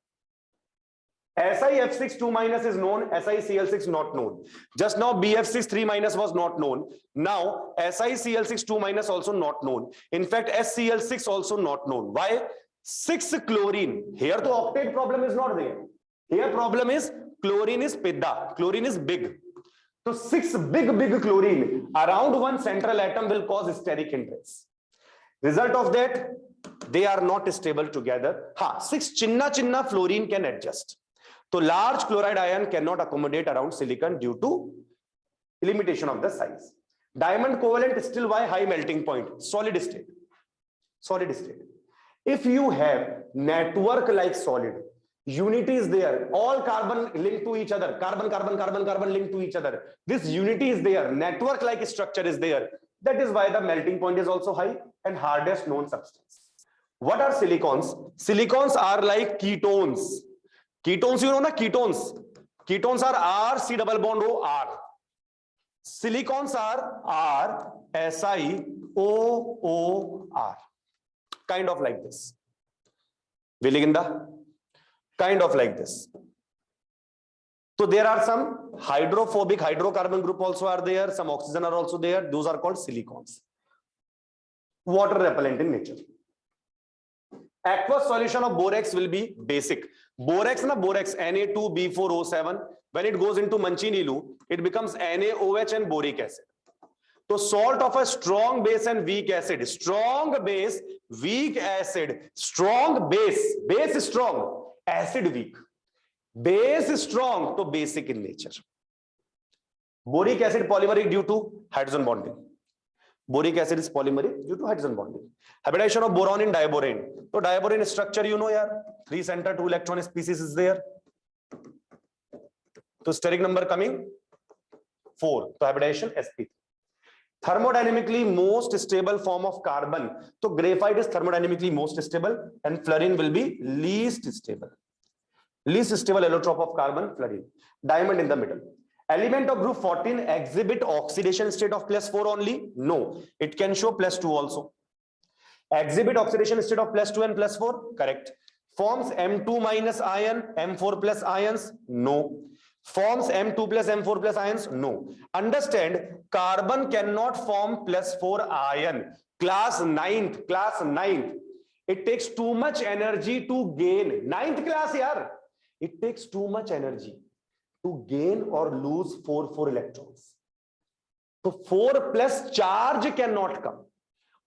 A: SiF6 2- is known, SiCl6 not known. Just now BF6 3- was not known. Now SiCl6 2- also not known. In fact, SCl6 also not known. Why? 6 chlorine. Here the octet problem is not there. Here problem is chlorine is pidda. Chlorine is big. So 6 big chlorine around one central atom will cause steric hindrance. Result of that, they are not stable together. 6 chinna fluorine can adjust. So large chloride ion cannot accommodate around silicon due to limitation of the size. Diamond covalent is still why high melting point, solid state. If you have network like solid, unity is there, all carbon linked to each other, carbon linked to each other. This unity is there, network like structure is there. That is why the melting point is also high and hardest known substance. What are silicons? Silicons are like ketones. Ketones, you know na ketones. Ketones are R, C double bond O, R. Silicons are R, Si, O, R. Kind of like this. Viliginda? Kind of like this. So there are some hydrophobic hydrocarbon group also are there. Some oxygen are also there. Those are called silicons. Water repellent in nature. Aqueous solution of borax will be basic. Borax Na2B4O7. When it goes into Manchinelu, it becomes NaOH and boric acid. So salt of a strong base and weak acid. Strong base, weak acid. Strong base. Base is strong. Acid weak. Base is strong, so basic in nature. Boric acid polymeric due to hydrogen bonding. Boric acid is polymeric due to hydrogen bonding. Hybridization of boron in diborane. So diborane structure, you know, yaar. 3 center, 2 electron species is there. So steric number coming 4. So hybridization sp3. Thermodynamically most stable form of carbon. So graphite is thermodynamically most stable and fluorine will be least stable. Least stable allotrope of carbon, fluorine. Diamond in the middle. Element of group 14 exhibit oxidation state of +4 only? No. It can show +2 also. Exhibit oxidation state of +2 and +4? Correct. Forms M2- ion, M4+ ions? No. Forms M2+ M4+ ions? No. Understand, carbon cannot form +4 ion. Class 9th. It takes too much energy to gain. 9th class, yaar. It takes too much energy to gain or lose 4 electrons. So 4+ charge cannot come.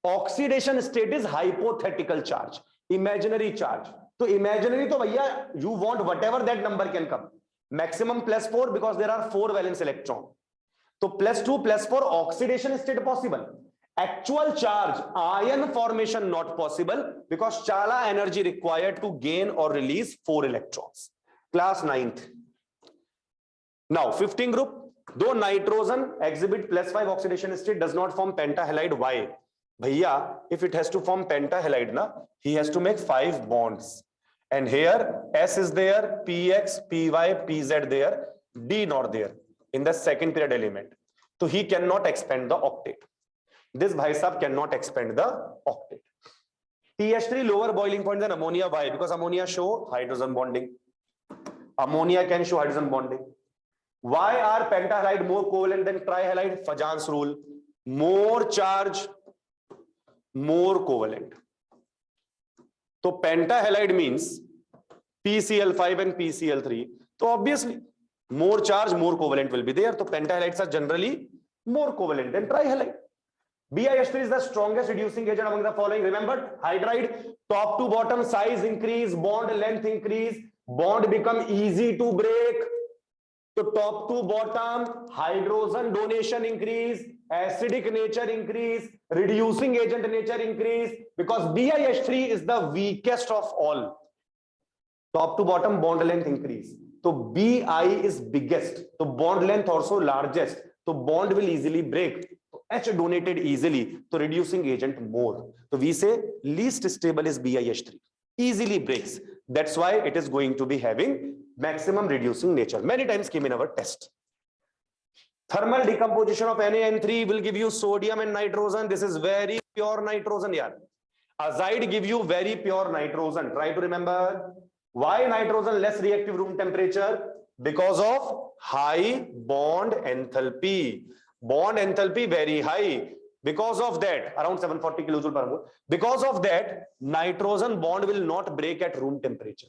A: Oxidation state is hypothetical charge, imaginary charge. So imaginary, to bhaiya, you want whatever that number can come. Maximum +4 because there are 4 valence electron. So +2, +4 oxidation state possible. Actual charge, ion formation not possible because chala energy required to gain or release 4 electrons. Class 9th. Now 15 group, though nitrogen exhibit +5 oxidation state does not form pentahalide. Why? Bhaiya, if it has to form pentahalide, na, he has to make 5 bonds. And here S is there, Px, Py, Pz there. D not there in the second period element. So he cannot expand the octet. This bhai sahab cannot expand the octet. TH3 lower boiling point than ammonia. Why? Because ammonia show hydrogen bonding. Ammonia can show hydrogen bonding. Why are pentahalide more covalent than trihalide? Fajans rule. More charge, more covalent. So pentahalide means PCl5 and PCl3. So obviously more charge, more covalent will be there. So pentahalides are generally more covalent than trihalide. BiH3 is the strongest reducing agent among the following. Remember, hydride, top to bottom size increase, bond length increase, bond become easy to break. So top to bottom, hydrogen donation increase, acidic nature increase, reducing agent nature increase, because BiH3 is the weakest of all. Top to bottom bond length increase. So Bi is biggest. So bond length also largest. So bond will easily break. H donated easily. So reducing agent more. So we say least stable is BiH3. Easily breaks. That's why it is going to be having maximum reducing nature. Many times came in our test. Thermal decomposition of NaN3 will give you sodium and nitrogen. This is very pure nitrogen here. Azide give you very pure nitrogen. Try to remember. Why nitrogen less reactive room temperature? Because of high bond enthalpy. Bond enthalpy very high. Because of that, around 740 kilojoule per mole. Because of that, nitrogen bond will not break at room temperature.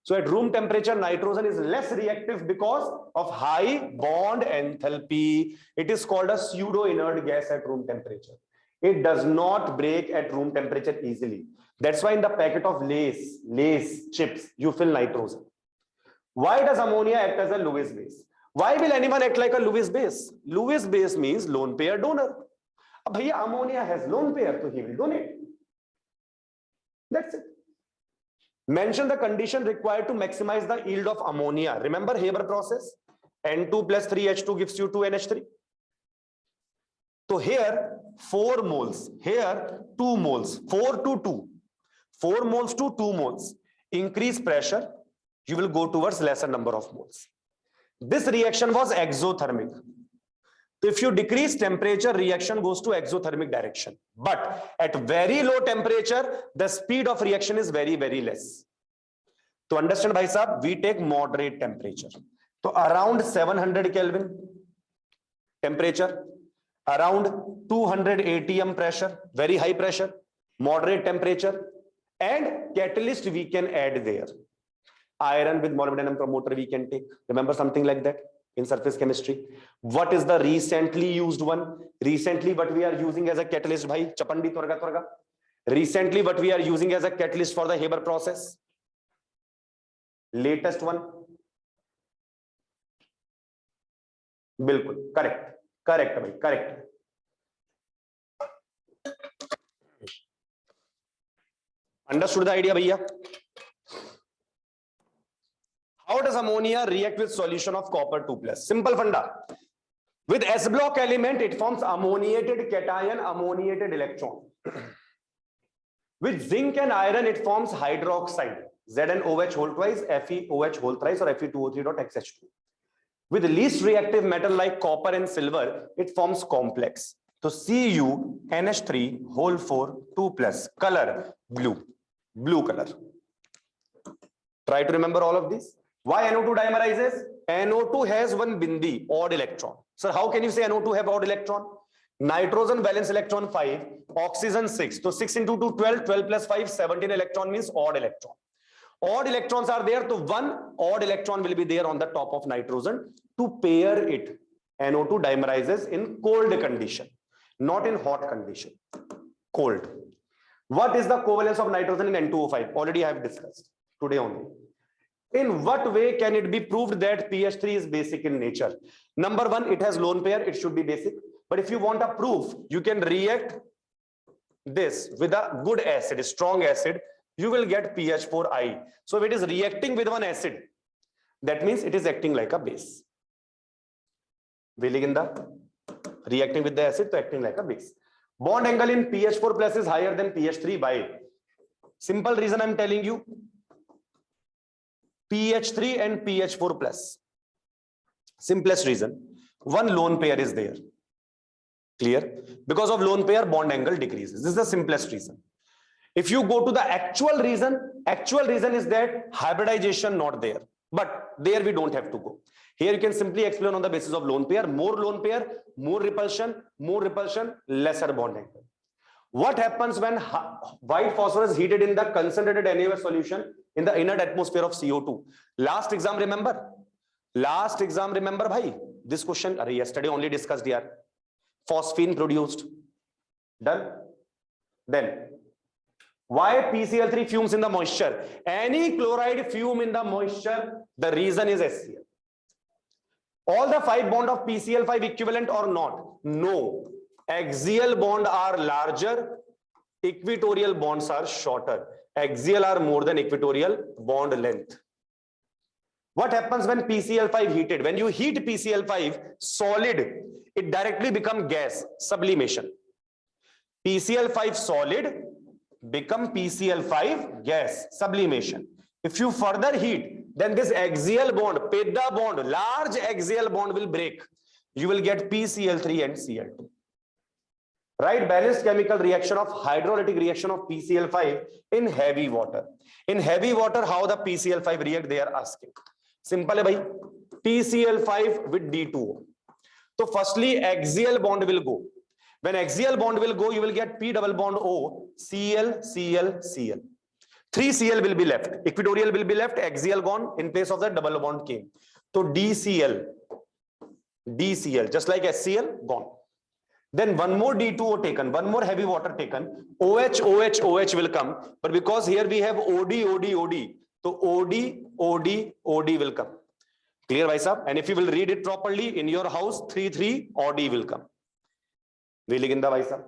A: So at room temperature, nitrogen is less reactive because of high bond enthalpy. It is called a pseudo inert gas at room temperature. It does not break at room temperature easily. That's why in the packet of Lay's chips, you fill nitrogen. Why does ammonia act as a Lewis base? Why will anyone act like a Lewis base? Lewis base means lone pair donor. Bhaiya, ammonia has lone pair, so he will donate. That's it. Mention the condition required to maximize the yield of ammonia. Remember Haber process? N2 plus 3H2 gives you 2NH3. So here 4 moles, here 2 moles, 4 to 2. 4 moles to 2 moles. Increase pressure, you will go towards lesser number of moles. This reaction was exothermic. So if you decrease temperature, reaction goes to exothermic direction. But at very low temperature, the speed of reaction is very, very less. To understand, bhai sahab, we take moderate temperature. So around 700 Kelvin temperature, around 200 atm pressure, very high pressure, moderate temperature, and catalyst we can add there. Iron with molybdenum promoter we can take. Remember something like that in surface chemistry. What is the recently used one? Recently what we are using as a catalyst, bhai, chapandi torga torga. Recently what we are using as a catalyst for the Haber process. Latest one. Bilkul, correct. Correct, bhai, correct. Understood the idea, bhaiya? How does ammonia react with solution of copper 2+? Simple funda. With S block element, it forms ammoniated cation, ammoniated electron. With zinc and iron, it forms hydroxide, ZnOH whole twice, FeOH whole thrice, or Fe2O3.XH2. With least reactive metal like copper and silver, it forms complex. So CuNH3 whole 4 2+, color blue, blue color. Try to remember all of these. Why NO2 dimerizes? NO2 has one bindi, odd electron. So how can you say NO2 have odd electron? Nitrogen valence electron 5, oxygen 6. So 6 into 2, 12, 12 plus 5, 17 electron means odd electron. Odd electrons are there, so one odd electron will be there on the top of nitrogen to pair it. NO2 dimerizes in cold condition, not in hot condition. Cold. What is the covalence of nitrogen in N2O5? Already I have discussed today only. In what way can it be proved that PH3 is basic in nature? Number one, it has lone pair, it should be basic. But if you want a proof, you can react this with a good acid, a strong acid, you will get PH4I. So if it is reacting with one acid, that means it is acting like a base. Reacting with the acid, so acting like a base. Bond angle in PH4 plus is higher than PH3 by simple reason I'm telling you. PH3 and PH4 plus. Simplest reason, one lone pair is there. Clear? Because of lone pair, bond angle decreases. This is the simplest reason. If you go to the actual reason is that hybridization not there. But there we don't have to go. Here you can simply explain on the basis of lone pair, more repulsion, lesser bond angle. What happens when white phosphorus heated in the concentrated NaOH solution in the inert atmosphere of CO2? Last exam remember bhai, this question yesterday only discussed here. Phosphine produced. Done. Then why PCl3 fumes in the moisture? Any chloride fume in the moisture, the reason is HCl. All the 5 bond of PCl5 equivalent or not? No. Axial bond are larger, equatorial bonds are shorter. Axial are more than equatorial bond length. What happens when PCl5 heated? When you heat PCl5 solid, it directly becomes gas, sublimation. PCl5 solid become PCl5 gas, sublimation. If you further heat, then this axial bond, Peda bond, large axial bond will break. You will get PCl3 and Cl2. Right? Balanced chemical reaction of hydrolytic reaction of PCl5 in heavy water. In heavy water, how the PCl5 react, they are asking. Simple hai bhai. PCl5 with D2O. So firstly, axial bond will go. When axial bond will go, you will get P double bond O, Cl, Cl, Cl. 3 Cl will be left. Equatorial will be left, axial gone, in place of that double bond came. So DCl, just like HCl, gone. Then one more D2O taken, one more heavy water taken, OH will come. But because here we have OD, so OD will come. Clear, bhai sahab? And if you will read it properly, in your house, 3 OD will come. Viliginda, bhai sahab.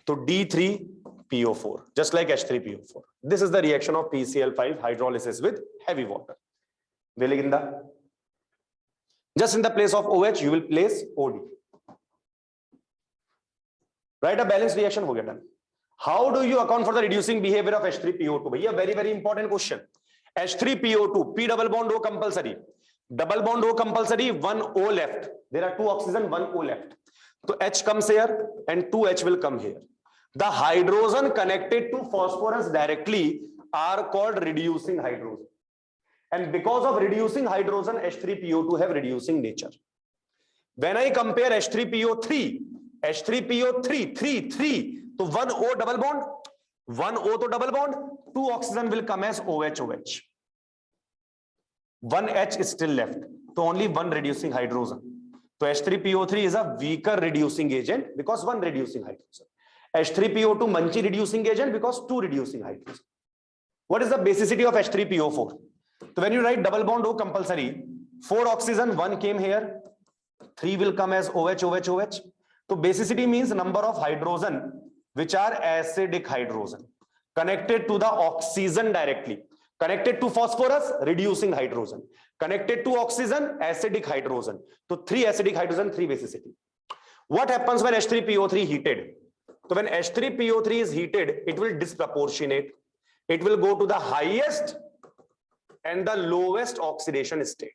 A: So D3PO4, just like H3PO4. This is the reaction of PCl5 hydrolysis with heavy water. Viliginda. Just in the place of OH, you will place OD. Write a balanced reaction, ho gaya done. How do you account for the reducing behavior of H3PO2? Bhaiya, very, very important question. H3PO2, P double bond O compulsory. Double bond O compulsory, 1 O left. There are 2 oxygen, 1 O left. So H comes here and 2 H will come here. The hydrogen connected to phosphorus directly are called reducing hydrogen. And because of reducing hydrogen, H3PO2 have reducing nature. When I compare H3PO3, 3, so 1 O double bond, 1 O to double bond, 2 oxygen will come as OH. 1 H is still left, so only 1 reducing hydrogen. So H3PO3 is a weaker reducing agent because 1 reducing hydrogen. H3PO2 Munchie reducing agent because 2 reducing hydrogen. What is the basicity of H3PO4? So when you write double bond O compulsory, 4 oxygen, 1 came here, 3 will come as OH. So basicity means number of hydrogen which are acidic hydrogen connected to the oxygen directly. Connected to phosphorus, reducing hydrogen. Connected to oxygen, acidic hydrogen. So 3 acidic hydrogen, 3 basicity. What happens when H3PO3 heated? So when H3PO3 is heated, it will disproportionate. It will go to the highest and the lowest oxidation state.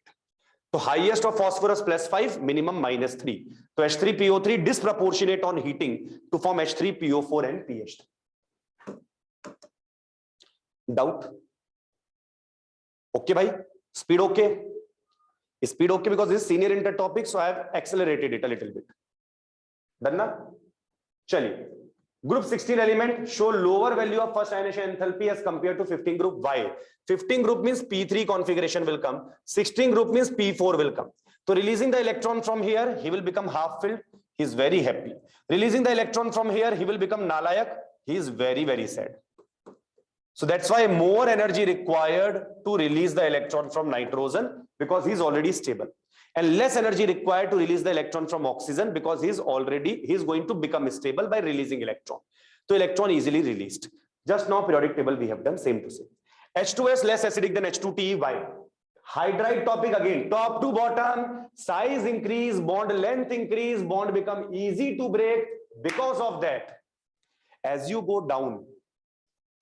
A: So highest of phosphorus +5, minimum -3. So H3PO3 disproportionate on heating to form H3PO4 and PH3. Doubt? Okay, bhai? Speed okay? Speed okay because this is senior inter topic, so I have accelerated it a little bit. Done na? Chaliye. Group 16 element show lower value of first ionization enthalpy as compared to 15 group. Why? 15 group means P3 configuration will come. 16 group means P4 will come. So releasing the electron from here, he will become half filled. He is very happy. Releasing the electron from here, he will become nalayak. He is very, very sad. So that's why more energy required to release the electron from nitrogen because he is already stable. And less energy required to release the electron from oxygen because he is going to become stable by releasing electron. So electron easily released. Just now periodic table we have done same to same. H2S less acidic than H2TE. Why? Hydride topic again, top to bottom, size increase, bond length increase, bond become easy to break. Because of that, as you go down,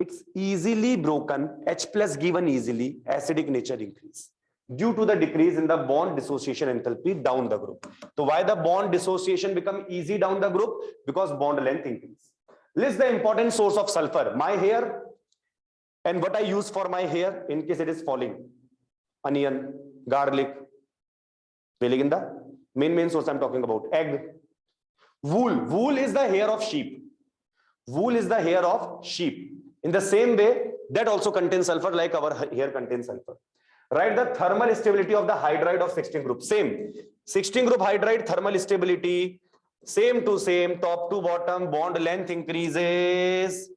A: it's easily broken, H plus given easily, acidic nature increase. due to the decrease in the bond dissociation enthalpy down the group. So why the bond dissociation become easy down the group? Because bond length increase. List the important source of sulfur. My hair, and what I use for my hair in case it is falling. Onion, garlic. Main source I'm talking about. Egg. Wool. Wool is the hair of sheep. Wool is the hair of sheep. In the same way, that also contains sulfur like our hair contains sulfur. Write the thermal stability of the hydride of 16 group. Same. 16 group hydride thermal stability. Same to same. Top to bottom. Bond length increases.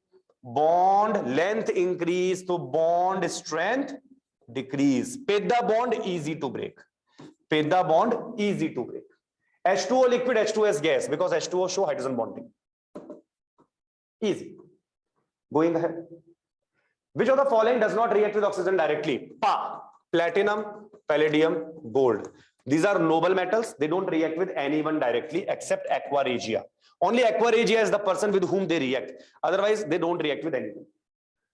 A: Bond length increase. So bond strength decrease. Peda bond easy to break. Peda bond easy to break. H2O liquid, H2S gas, because H2O show hydrogen bonding. Easy. Going ahead. Which of the following does not react with oxygen directly? Pa, platinum, palladium, gold. These are noble metals. They don't react with anyone directly except aqua regia. Only aqua regia is the person with whom they react. Otherwise, they don't react with anyone.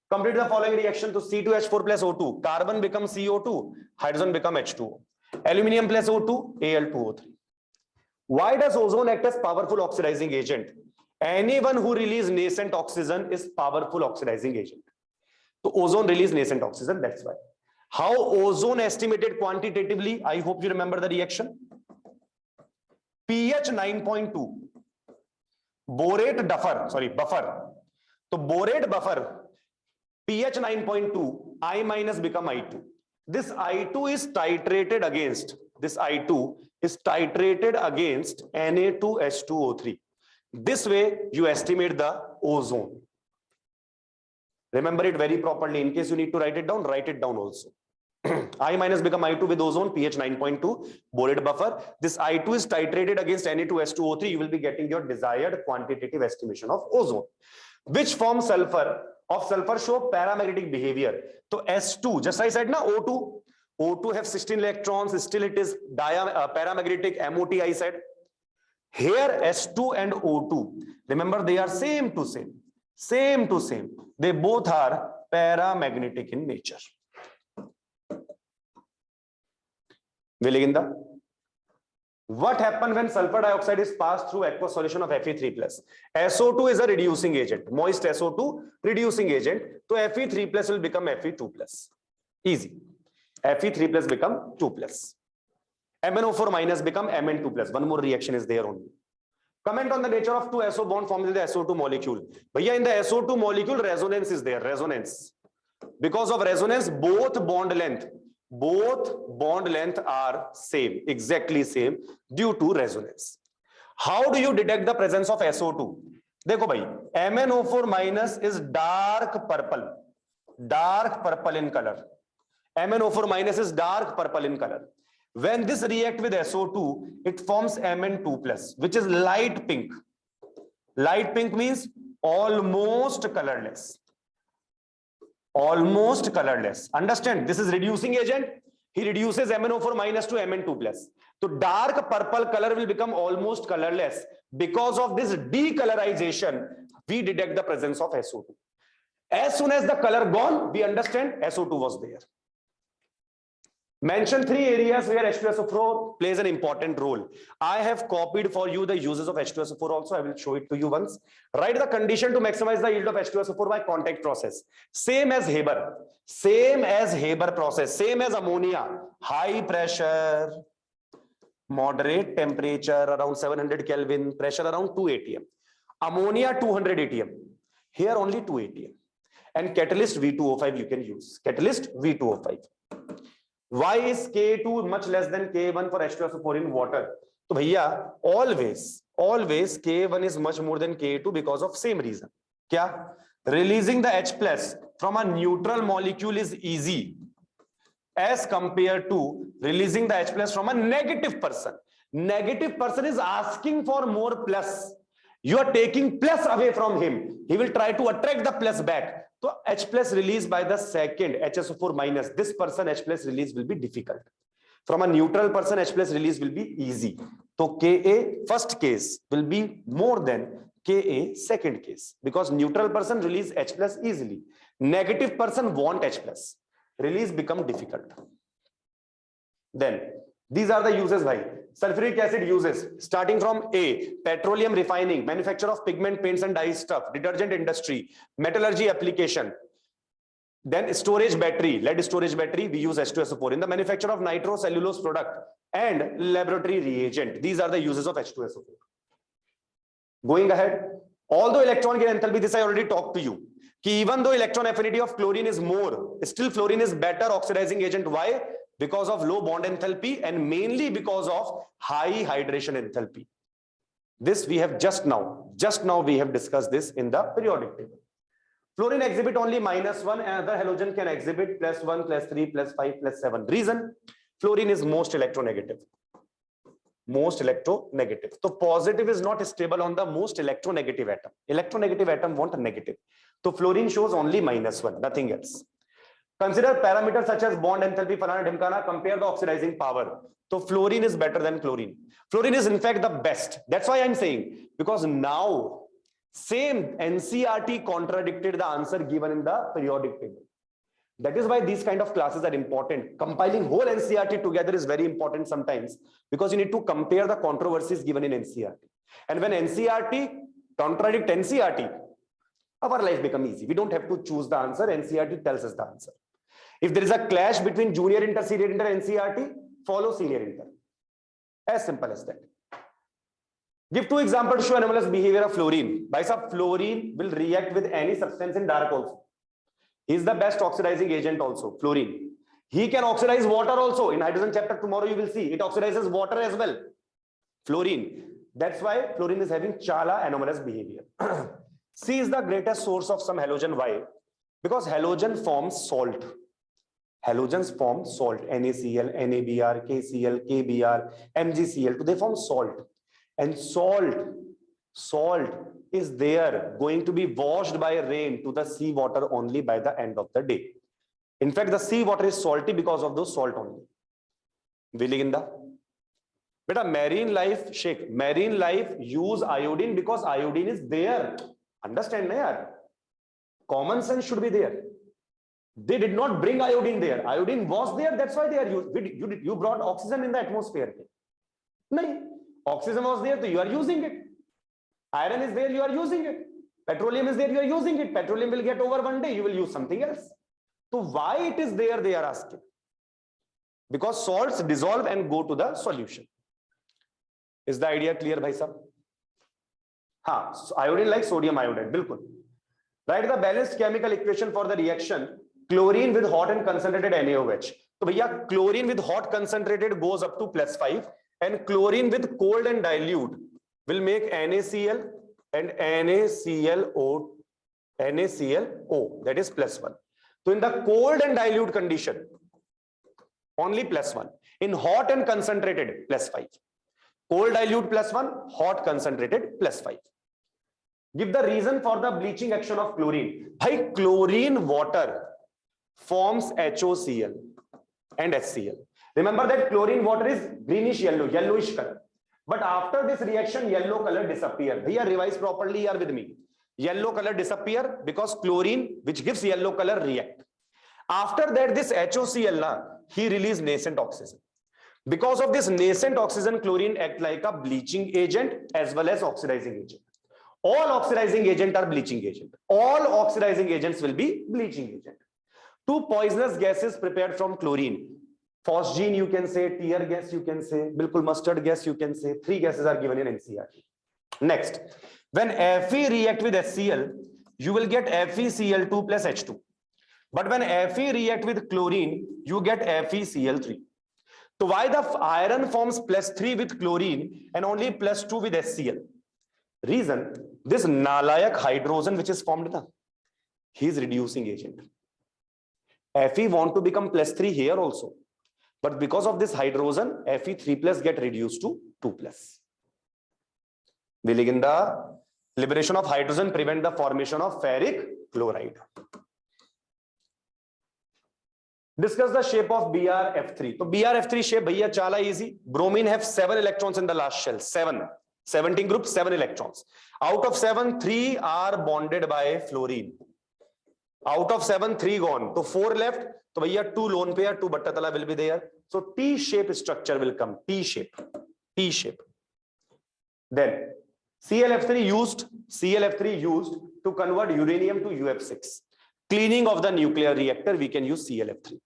A: Complete the following reaction to C2H4 plus O2. Carbon becomes CO2. Hydrogen becomes H2O. Aluminium plus O2, Al2O3. Why does ozone act as powerful oxidizing agent? Anyone who releases nascent oxygen is powerful oxidizing agent. So ozone release nascent oxygen, that's why. How ozone estimated quantitatively? I hope you remember the reaction. pH 9.2. Borate buffer. So borate buffer, pH 9.2, I minus become I2. This I2 is titrated against. This I2 is titrated against Na2H2O3. This way you estimate the ozone. Remember it very properly. In case you need to write it down also. I minus become I2 with ozone, pH 9.2, borate buffer. This I2 is titrated against Na2H2O3. You will be getting your desired quantitative estimation of ozone. Which form of sulfur show paramagnetic behavior? So S2, just I said na, O2 have 16 electrons, still it is paramagnetic, MOT I said. Here S2 and O2, remember they are same to same. They both are paramagnetic in nature. What happens when sulfur dioxide is passed through aqueous solution of Fe3+? SO2 is a reducing agent. Moist SO2 reducing agent. So Fe3+ will become Fe2+. Easy. Fe3+ become 2+. MnO4 minus become Mn2+. One more reaction is there only. Comment on the nature of 2 SO bond formed in the SO2 molecule. Bhaiya, in the SO2 molecule, resonance is there. Resonance. Because of resonance, both bond length are same, exactly same, due to resonance. How do you detect the presence of SO2? देखो भाई, MnO4 minus is dark purple in color. MnO4 minus is dark purple in color. When this react with SO2, it forms Mn2+, which is light pink. Light pink means almost colorless. Almost colorless. Understand? This is reducing agent. He reduces MnO4 minus to Mn2+. So dark purple color will become almost colorless. Because of this decolorization, we detect the presence of SO2. As soon as the color gone, we understand SO2 was there. Mention 3 areas where H2SO4 plays an important role. I have copied for you the uses of H2SO4 also. I will show it to you once. Write the condition to maximize the yield of H2SO4 by contact process. Same as Haber process. Same as ammonia. High pressure, moderate temperature around 700 Kelvin, pressure around 2 atm. Ammonia 200 atm. Here only 2 atm. And catalyst V2O5 you can use. Catalyst V2O5. Why is K2 much less than K1 for H2SO4 in water? So bhaiya, always K1 is much more than K2 because of same reason. Kya? Releasing the H plus from a neutral molecule is easy as compared to releasing the H plus from a negative person. Negative person is asking for more plus. You are taking plus away from him. He will try to attract the plus back. So H plus release by the second HSO4 minus. This person H plus release will be difficult. From a neutral person H plus release will be easy. So Ka first case will be more than Ka second case because neutral person release H plus easily. Negative person want H plus. Release become difficult. Then these are the uses bhai. Sulfuric acid uses starting from A, petroleum refining, manufacture of pigment, paints and dye stuff, detergent industry, metallurgy application. Then storage battery, lead storage battery, we use H2SO4 in the manufacture of nitrocellulose product and laboratory reagent. These are the uses of H2SO4. Going ahead, although electron gain enthalpy, this I already talked to you. Even though electron affinity of chlorine is more, still fluorine is better oxidizing agent. Why? Because of low bond enthalpy and mainly because of high hydration enthalpy. This we have just now we have discussed this in the periodic table. Fluorine exhibit only -1, another halogen can exhibit +1, +3, +5, +7. Reason? Fluorine is most electronegative. Most electronegative. So positive is not stable on the most electronegative atom. Electronegative atom want a negative. So fluorine shows only -1, nothing else. Consider parameters such as bond enthalpy, falana dhimkana, compare the oxidizing power. So fluorine is better than chlorine. Fluorine is in fact the best. That's why I'm saying, because now same NCERT contradicted the answer given in the periodic table. That is why these kind of classes are important. Compiling whole NCERT together is very important sometimes, because you need to compare the controversies given in NCERT. And when NCERT contradict NCERT, our life becomes easy. We don't have to choose the answer. NCERT tells us the answer. If there is a clash between junior inter, senior inter, NCERT, follow senior inter. As simple as that. Give two examples to show anomalous behavior of fluorine. By some, fluorine will react with any substance in dark also. He is the best oxidizing agent also, fluorine. He can oxidize water also. In hydrogen chapter tomorrow you will see, it oxidizes water as well. Fluorine. That's why fluorine is having chala anomalous behavior. C is the greatest source of some halogen. Why? Because halogen forms salt. Halogens form salt. NaCl, NaBr, KCl, KBr, MgCl2. They form salt. And salt is there going to be washed by rain to the sea water only by the end of the day. In fact, the sea water is salty because of those salt only. Viliginda. Beta, marine life, Sheikh, marine life use iodine because iodine is there. Understand, na yaar? Common sense should be there. They did not bring iodine there. Iodine was there, that's why they are used. You brought oxygen in the atmosphere. No. Oxygen was there, so you are using it. Iron is there, you are using it. Petroleum is there, you are using it. Petroleum will get over one day, you will use something else. So why it is there, they are asking. Because salts dissolve and go to the solution. Is the idea clear, bhai sahab? Ha, iodine like sodium iodide, bilkul. Write the balanced chemical equation for the reaction chlorine with hot and concentrated NaOH. So bhaiya, chlorine with hot concentrated goes up to +5 and chlorine with cold and dilute will make NaCl and NaClO, that is +1. So in the cold and dilute condition, only +1. In hot and concentrated, +5. Cold dilute +1, hot concentrated +5. Give the reason for the bleaching action of chlorine. By chlorine water forms HOCl and HCl. Remember that chlorine water is greenish yellow, yellowish color. But after this reaction, yellow color disappear. Here, revise properly here with me. Yellow color disappear because chlorine, which gives yellow color, react. After that, this HOCl, he release nascent oxygen. Because of this nascent oxygen, chlorine act like a bleaching agent as well as oxidizing agent. All oxidizing agents are bleaching agent. All oxidizing agents will be bleaching agent. Two poisonous gases prepared from chlorine. Phosgene you can say, tear gas you can say, bilkul mustard gas you can say. Three gases are given in NCERT. Next, when Fe react with HCl, you will get FeCl2 plus H2. But when Fe react with chlorine, you get FeCl3. So why the iron forms +3 with chlorine and only +2 with HCl? Reason, this nalayak hydrogen which is formed, he is reducing agent. Fe want to become +3 here also. But because of this hydrogen, Fe3+ get reduced to 2+. Will in the liberation of hydrogen prevent the formation of ferric chloride. Discuss the shape of BrF3. So BrF3 shape, bhaiya, chala easy. Bromine have 7 electrons in the last shell. 17 groups, 7 electrons. Out of 7, 3 are bonded by fluorine. Out of 7, 3 gone. So 4 left. So bhaiya, 2 lone pair, 2 battatala will be there. So T-shape structure will come. T-shape. Then ClF3 used to convert uranium to UF6. Cleaning of the nuclear reactor, we can use ClF3.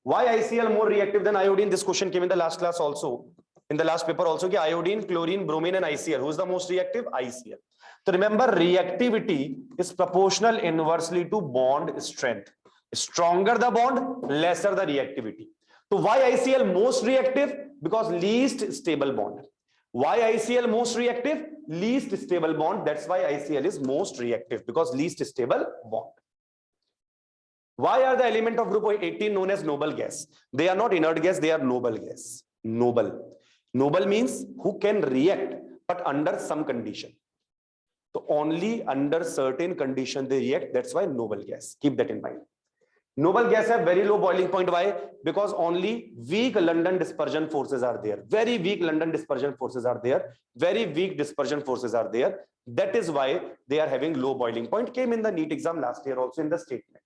A: Why ICl more reactive than iodine? This question came in the last class also. In the last paper also, iodine, chlorine, bromine and ICl. Who is the most reactive? ICl. So remember, reactivity is proportional inversely to bond strength. Stronger the bond, lesser the reactivity. So why ICl most reactive? Because least stable bond. Why ICl most reactive? Least stable bond. That's why ICl is most reactive, because least stable bond. Why are the element of group 18 known as noble gas? They are not inert gas, they are noble gas. Noble. Noble means who can react, but under some condition. So only under certain condition they react. That's why noble gas. Keep that in mind. Noble gas have very low boiling point. Why? Because only weak London dispersion forces are there. Very weak London dispersion forces are there. Very weak dispersion forces are there. That is why they are having low boiling point. Came in the NEET exam last year also in the statement.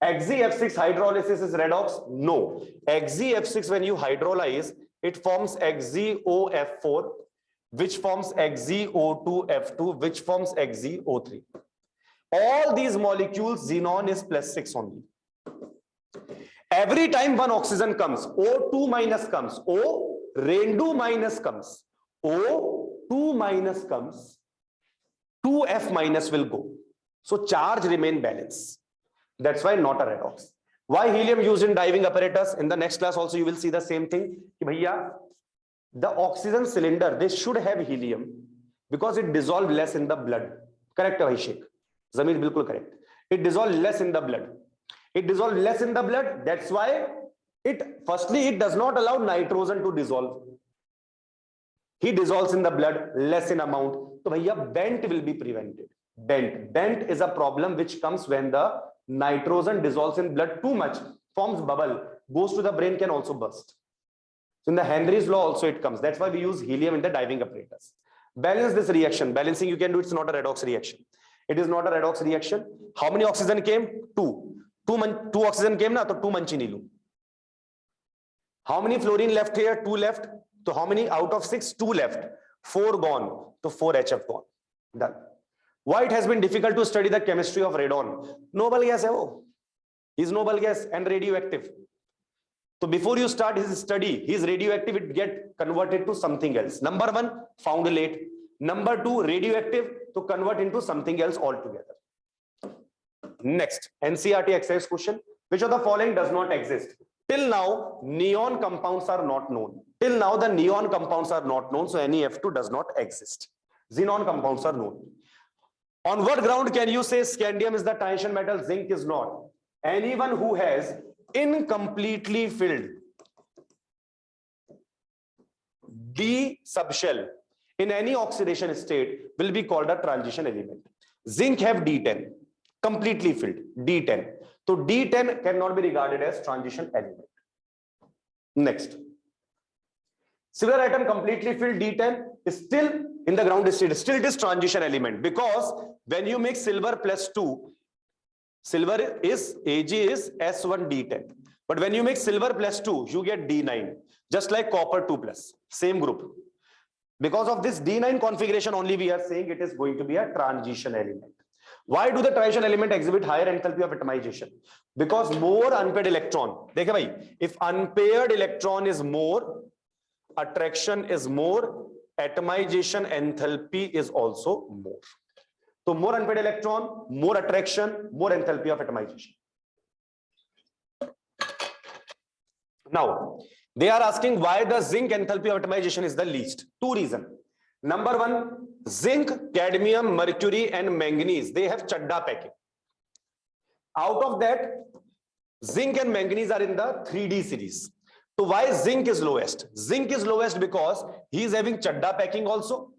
A: XeF6 hydrolysis is redox? No. XeF6 when you hydrolyze, it forms XeOF4, which forms XeO2F2, which forms XeO3. All these molecules, xenon is +6 only. Every time one oxygen comes, O2 minus comes, O Ren2 minus comes, O2 minus comes, 2F minus will go. So charge remain balanced. That's why not a redox. Why helium used in diving apparatus? In the next class also you will see the same thing. The oxygen cylinder, they should have helium because it dissolves less in the blood. Correct, Abhishek? Zamir, bilkul correct. It dissolves less in the blood. It dissolves less in the blood. That's why firstly, it does not allow nitrogen to dissolve. He dissolves in the blood less in amount. So bhaiya, bent will be prevented. Bent is a problem which comes when the nitrogen dissolves in blood too much, forms bubble, goes to the brain, can also burst. So in the Henry's law also it comes. That's why we use helium in the diving apparatus. Balance this reaction. Balancing you can do. It's not a redox reaction. It is not a redox reaction. How many oxygen came? 2. 2 oxygen came na, so 2 manchi nilu. How many fluorine left here? 2 left. So how many out of 6? 2 left. 4 gone. So 4 HF gone. Done. Why it has been difficult to study the chemistry of radon? Noble gas hai wo. He's noble gas and radioactive. So before you start his study, his radioactive, it get converted to something else. Number 1, found late. Number 2, radioactive to convert into something else altogether. Next, NCERT exercise question. Which of the following does not exist? Till now, neon compounds are not known. Till now, the neon compounds are not known. So NeF2 does not exist. Xenon compounds are known. On what ground can you say scandium is the transition metal, zinc is not? Anyone who has incompletely filled D subshell in any oxidation state will be called a transition element. Zinc have D10, completely filled, D10. So D10 cannot be regarded as transition element. Next. Silver atom completely filled D10 is still in the ground state, still it is transition element, because when you make silver +2, silver is Ag is S1D10. But when you make silver +2, you get D9, just like copper 2+, same group. Because of this D9 configuration only, we are saying it is going to be a transition element. Why do the transition element exhibit higher enthalpy of atomization? Because more unpaired electron. Dekhe bhai, if unpaired electron is more, attraction is more, atomization enthalpy is also more. So more unpaired electron, more attraction, more enthalpy of atomization. Now, they are asking why the zinc enthalpy of atomization is the least. 2 reasons. Number 1, zinc, cadmium, mercury, and manganese, they have chadda packing. Out of that, zinc and manganese are in the 3D series. So why zinc is lowest? Zinc is lowest because he is having chadda packing also.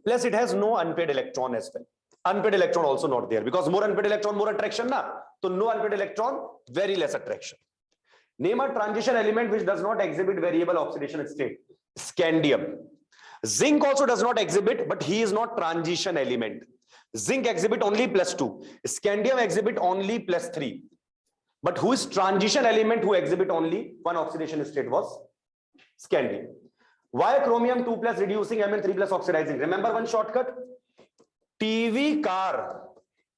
A: Plus it has no unpaired electron as well. Unpaired electron also not there, because more unpaired electron, more attraction na. So no unpaired electron, very less attraction. Name a transition element which does not exhibit variable oxidation state. Scandium. Zinc also does not exhibit, but he is not transition element. Zinc exhibit only +2. Scandium exhibit only +3. but whose transition element who exhibit only one oxidation state was scandium. Why chromium 2 plus reducing, Mn 3 plus oxidizing? Remember one shortcut? TV car,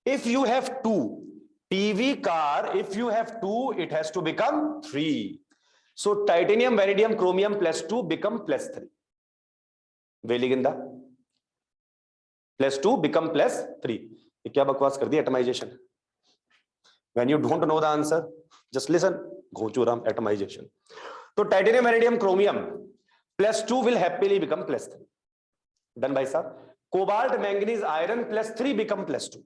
A: if you have 2, TV car, if you have 2, it has to become 3. So titanium, vanadium, chromium plus 2 become plus 3. वेलिगिंदा plus 2 become plus 3. ये क्या बकवास कर दी atomisation? When you don't know the answer, just listen. घोचूराम atomisation. तो titanium, vanadium, chromium plus 2 will happily become plus 3. Done by sir. Cobalt, manganese, iron plus 3 become plus 2.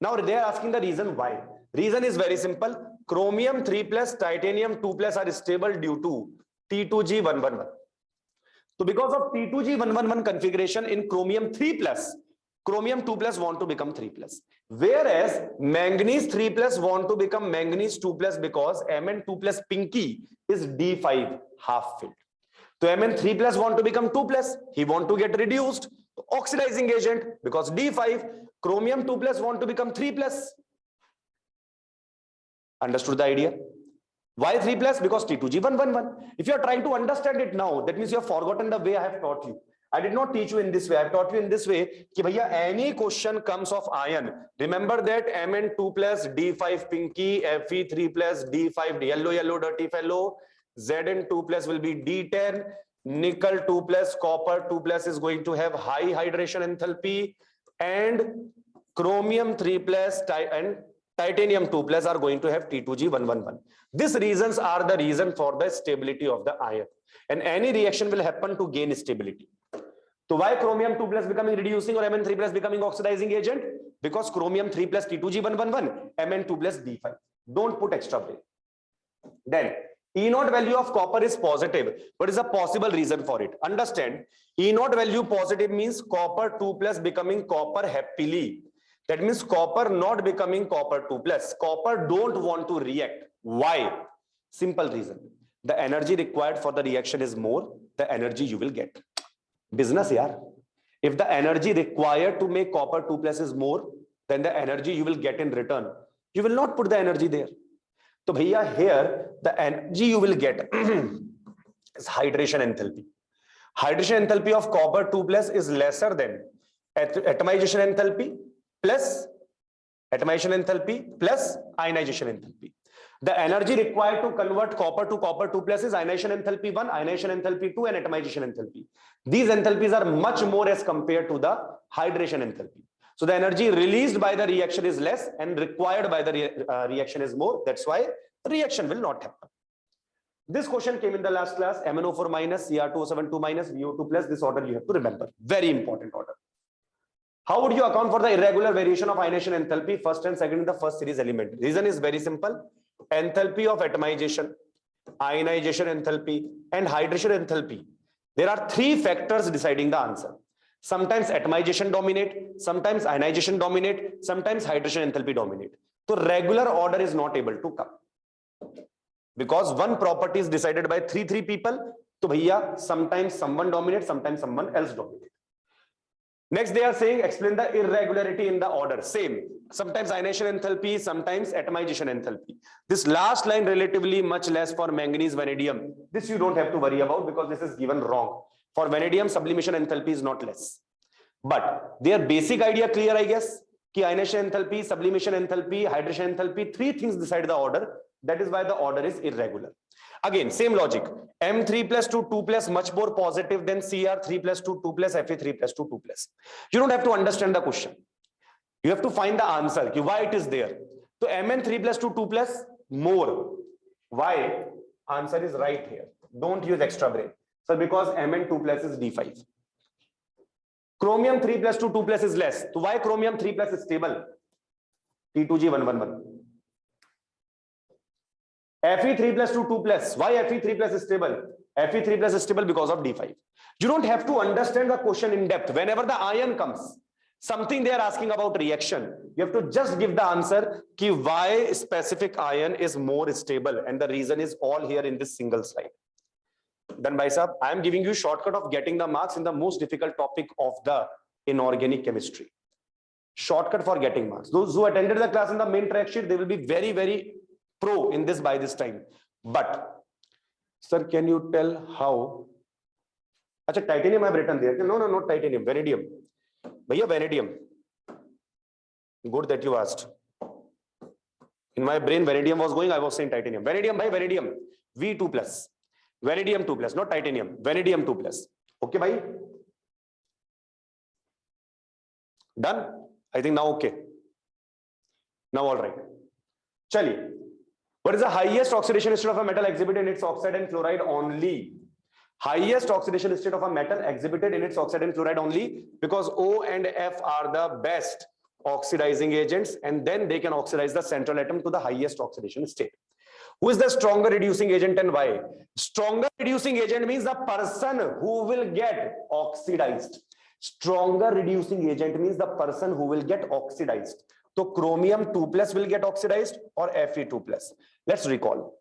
A: Now they are asking the reason why. Reason is very simple. Chromium 3 plus, titanium 2 plus are stable due to T2G111. So because of T2G111 configuration in chromium 3 plus, chromium 2 plus want to become 3 plus. Whereas manganese 3 plus want to become manganese 2 plus because Mn2 plus pinky is D5 half filled. So Mn3 plus want to become 2 plus, he want to get reduced. Oxidizing agent because D5, chromium 2 plus want to become 3 plus. Understood the idea? Why 3 plus? Because T2G111. If you are trying to understand it now, that means you have forgotten the way I have taught you. I did not teach you in this way. I have taught you in this way. Ki bhaiya, any question comes of iron. Remember that Mn2 plus, D5 pinky, Fe3 plus, D5 yellow dirty fellow, Zn2 plus will be D10, nickel 2 plus, copper 2 plus is going to have high hydration enthalpy, and chromium 3 plus and titanium 2 plus are going to have T2G111. These reasons are the reason for the stability of the iron, and any reaction will happen to gain stability. So why chromium 2 plus becoming reducing or Mn3 plus becoming oxidizing agent? Because chromium 3 plus T2G111, Mn2 plus D5. Don't put extra brain. Then E0 value of copper is positive. What is a possible reason for it? Understand, E0 value positive means copper 2 plus becoming copper happily. That means copper not becoming copper 2 plus. Copper don't want to react. Why? Simple reason. The energy required for the reaction is more, the energy you will get. Business, yaar. If the energy required to make copper 2 plus is more than the energy you will get in return, you will not put the energy there. So bhaiya, here the energy you will get is hydration enthalpy. Hydration enthalpy of copper 2 plus is lesser than atomization enthalpy plus ionization enthalpy. The energy required to convert copper to copper 2 plus is ionization enthalpy 1, ionization enthalpy 2, and atomization enthalpy. These enthalpies are much more as compared to the hydration enthalpy. So the energy released by the reaction is less and required by the reaction is more. That's why the reaction will not happen. This question came in the last class. MnO4 minus, Cr2O7 2 minus, VO2 plus. This order you have to remember. Very important order. How would you account for the irregular variation of ionization enthalpy first and second in the first series element? Reason is very simple. Enthalpy of atomization, ionization enthalpy, and hydration enthalpy. There are 3 factors deciding the answer. Sometimes atomization dominate, sometimes ionization dominate, sometimes hydration enthalpy dominate. So regular order is not able to come. Because one property is decided by 3 people, so bhaiya, sometimes someone dominates, sometimes someone else dominates. Next, they are saying explain the irregularity in the order. Same. Sometimes ionization enthalpy, sometimes atomization enthalpy. This last line relatively much less for manganese, vanadium. This you don't have to worry about because this is given wrong. For vanadium, sublimation enthalpy is not less. But their basic idea clear, I guess. Ki ionization enthalpy, sublimation enthalpy, hydration enthalpy, 3 things decide the order. That is why the order is irregular. Again, same logic. M3 plus 2 plus much more positive than Cr3 plus 2 plus, Fe3 plus 2 plus. You don't have to understand the question. You have to find the answer. Why it is there. So Mn3 plus 2 plus more. Why? Answer is right here. Don't use extra brain. So because Mn2 plus is D5. Chromium 3 plus 2 plus is less. So why chromium 3 plus is stable? T2G111. Fe3 plus 2 plus. Why Fe3 plus is stable? Fe3 plus is stable because of D5. You don't have to understand the question in depth. Whenever the ion comes, something they are asking about reaction, you have to just give the answer ki why specific ion is more stable, and the reason is all here in this single slide. Then bhai sahab, I am giving you shortcut of getting the marks in the most difficult topic of the inorganic chemistry. Shortcut for getting marks. Those who attended the class in the main track sheet, they will be very pro in this by this time. But sir, can you tell how? Acha, titanium I have written there. No, not titanium, vanadium. Bhaiya, vanadium. Good that you asked. In my brain, vanadium was going, I was saying titanium. Vanadium by vanadium, V2 plus. Vanadium 2 plus, not titanium. Vanadium 2 plus. Okay, bhai? Done? I think now okay. Now all right. Chaliye. What is the highest oxidation state of a metal exhibited in its oxide and fluoride only? Highest oxidation state of a metal exhibited in its oxide and fluoride only because O and F are the best oxidizing agents, and then they can oxidize the central atom to the highest oxidation state. Who is the stronger reducing agent and why? Stronger reducing agent means the person who will get oxidized. Stronger reducing agent means the person who will get oxidized. So chromium 2 plus will get oxidized or Fe2 plus. Let's recall.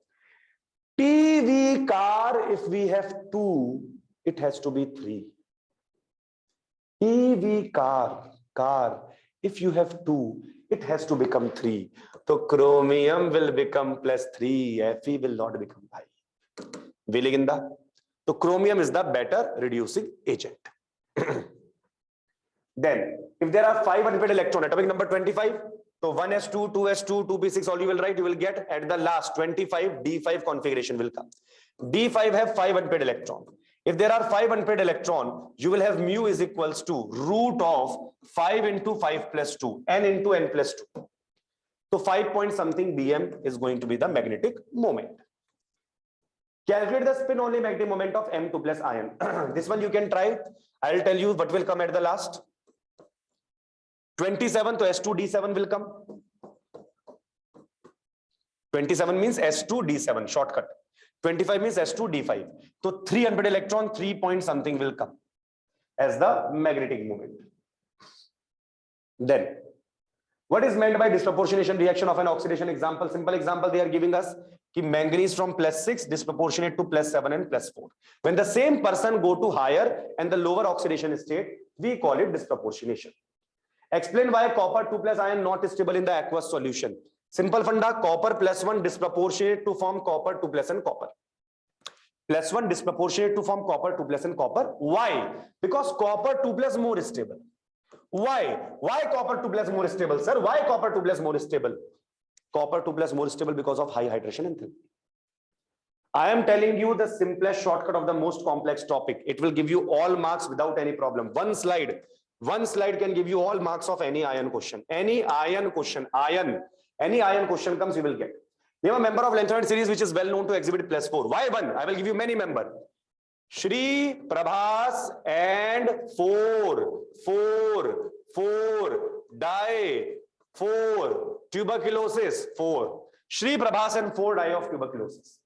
A: PV car, if we have 2, it has to be 3. PV car, if you have 2, it has to become 3. So chromium will become plus 3, Fe will not become 5. Viliginda. So chromium is the better reducing agent. Then, if there are 5 unpaired electrons, atomic number 25, so 1s2, 2s2, 2p6, all you will write, you will get at the last 25, D5 configuration will come. D5 have 5 unpaired electrons. If there are 5 unpaired electrons, you will have mu is equals to root of 5 into 5 plus 2, n into n plus 2. So 5 point something bm is going to be the magnetic moment. Calculate the spin only magnetic moment of M2 plus ion. This one you can try. I'll tell you what will come at the last. 27, so S2D7 will come. 27 means S2D7, shortcut. 25 means S2D5. So 300 electron, 3 point something will come as the magnetic moment. Then, what is meant by disproportionation reaction of an oxidation? Example, simple example they are giving us. Ki manganese from plus 6 disproportionate to plus 7 and plus 4. When the same person go to higher and the lower oxidation state, we call it disproportionation. Explain why copper 2 plus ion not stable in the aqueous solution. Simple funda, copper plus 1 disproportionate to form copper 2 plus and copper. Plus 1 disproportionate to form copper 2 plus and copper. Why? Because copper 2 plus more stable. Why? Why copper 2 plus more stable, sir? Why copper 2 plus more stable? Copper 2 plus more stable because of high hydration enthalpy. I am telling you the simplest shortcut of the most complex topic. It will give you all marks without any problem. One slide can give you all marks of any ion question. Any ion question, any ion question comes, you will get. Name a member of length series which is well known to exhibit plus 4. Why 1? I will give you many members. Shri, Prabhas and 4, die, 4, tuberculosis, 4. Shri, Prabhas and 4 die of tuberculosis.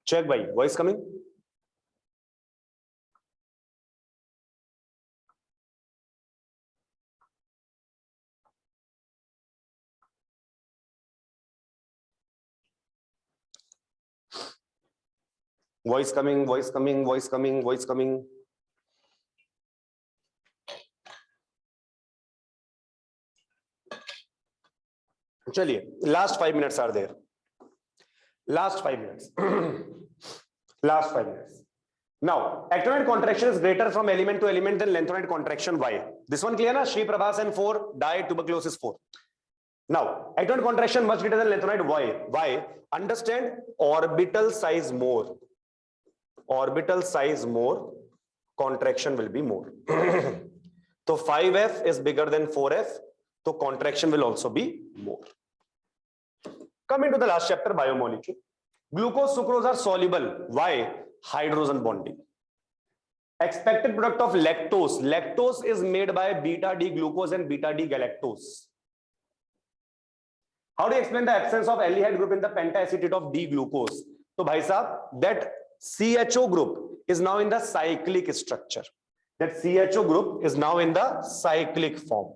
A: Check by voice coming. Voice coming, voice coming, voice coming, voice coming. Chaliye, last 5 minutes are there. Last 5 minutes. Last 5 minutes. Now, actinide contraction is greater from element to element than lanthanide contraction. Why? This one clear na? Shri, Prabhas and 4 die, tuberculosis 4. Now, actinide contraction much greater than lanthanide. Why? Why? Understand, orbital size more. Orbital size more, contraction will be more. So 5F is bigger than 4F, so contraction will also be more. Coming to the last chapter, biomolecule. Glucose, sucrose are soluble. Why? Hydrogen bonding. Expected product of lactose. Lactose is made by beta D glucose and beta D galactose. How do you explain the absence of aldehyde group in the pentacetate of D-glucose? So bhai sahab, that CHO group is now in the cyclic structure. That CHO group is now in the cyclic form.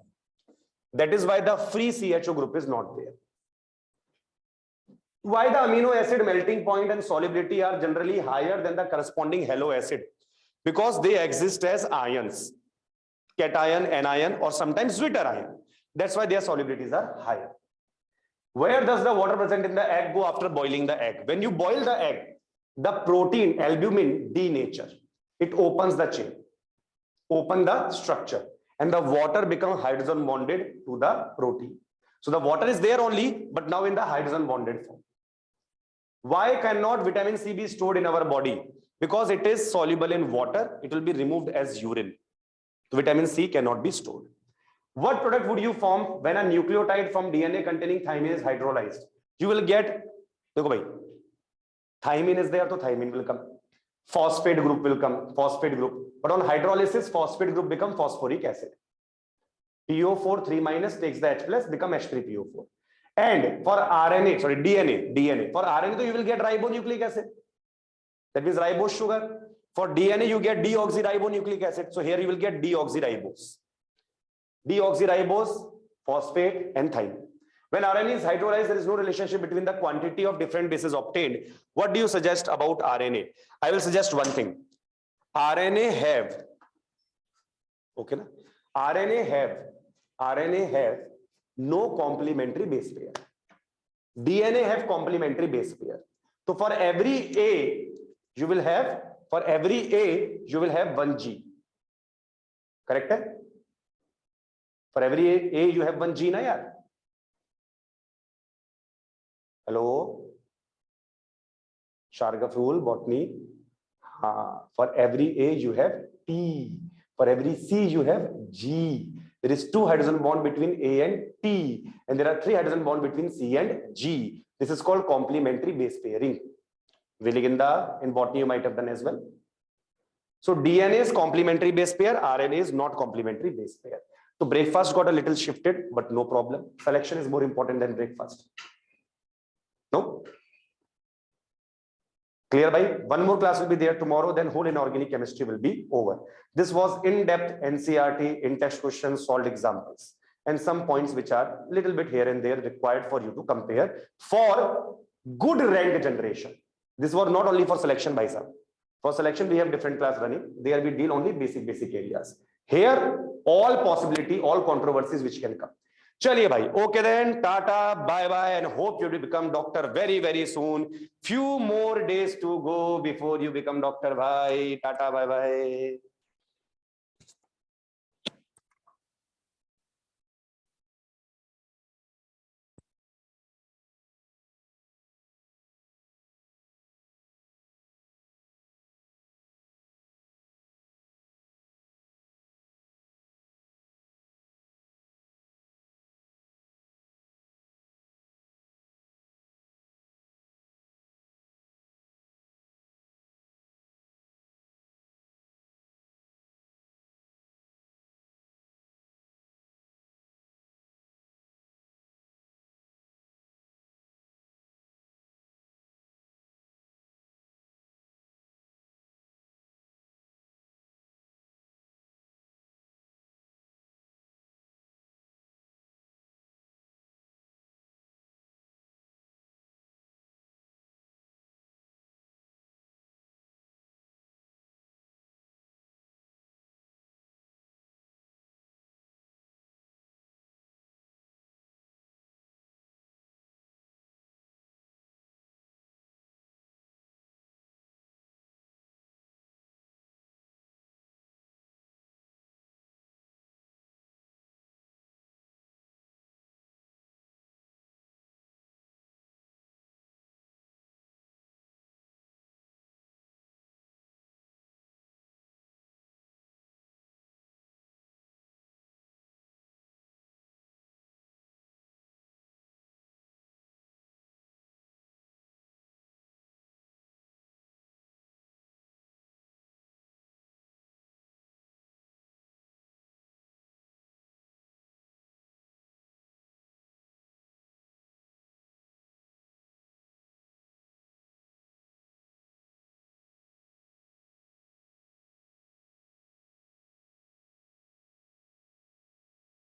A: That is why the free CHO group is not there. Why the amino acid melting point and solubility are generally higher than the corresponding halo acid? Because they exist as ions, cation, anion, or sometimes zwitter ion. That's why their solubilities are higher. Where does the water present in the egg go after boiling the egg? When you boil the egg, the protein albumin denature. It opens the chain, open the structure, and the water becomes hydrogen bonded to the protein. So the water is there only, but now in the hydrogen bonded form. Why cannot vitamin C be stored in our body? Because it is soluble in water, it will be removed as urine. So vitamin C cannot be stored. What product would you form when a nucleotide from DNA containing thymine is hydrolyzed? You will get, देखो भाई, thymine is there, so thymine will come. Phosphate group will come, phosphate group. But on hydrolysis, phosphate group become phosphoric acid. PO4 3- takes the H plus, become H3PO4. And for RNA, sorry, DNA. For RNA, so you will get ribonucleic acid. That means ribose sugar. For DNA, you get deoxyribonucleic acid. So here you will get deoxyribose. Deoxyribose, phosphate, and thymine. When RNA is hydrolyzed, there is no relationship between the quantity of different bases obtained. What do you suggest about RNA? I will suggest one thing. RNA have, okay na? RNA have no complementary base pair. DNA have complementary base pair. So for every A, you will have, one G. Correct? For every A, you have one G, na yaar? Hello? Shargaful, botany. For every A, you have T. For every C, you have G. There is 2 hydrogen bond between A and T. And there are 3 hydrogen bond between C and G. This is called complementary base pairing. In botany, you might have done as well. So DNA is complementary base pair. RNA is not complementary base pair. So breakfast got a little shifted, but no problem. Selection is more important than breakfast. No? Clear, bhai? One more class will be there tomorrow, then whole inorganic chemistry will be over. This was in-depth NCERT, in-text questions, solved examples, and some points which are little bit here and there required for you to compare for good rank generation. This was not only for selection, bhai sahab. For selection, we have different class running. There we deal only basic areas. Here, all possibility, all controversies which can come. Chaliye bhai, okay then, tata, bye bye, and hope you will become doctor very, very soon. Few more days to go before you become doctor, bhai. Tata, bye bye.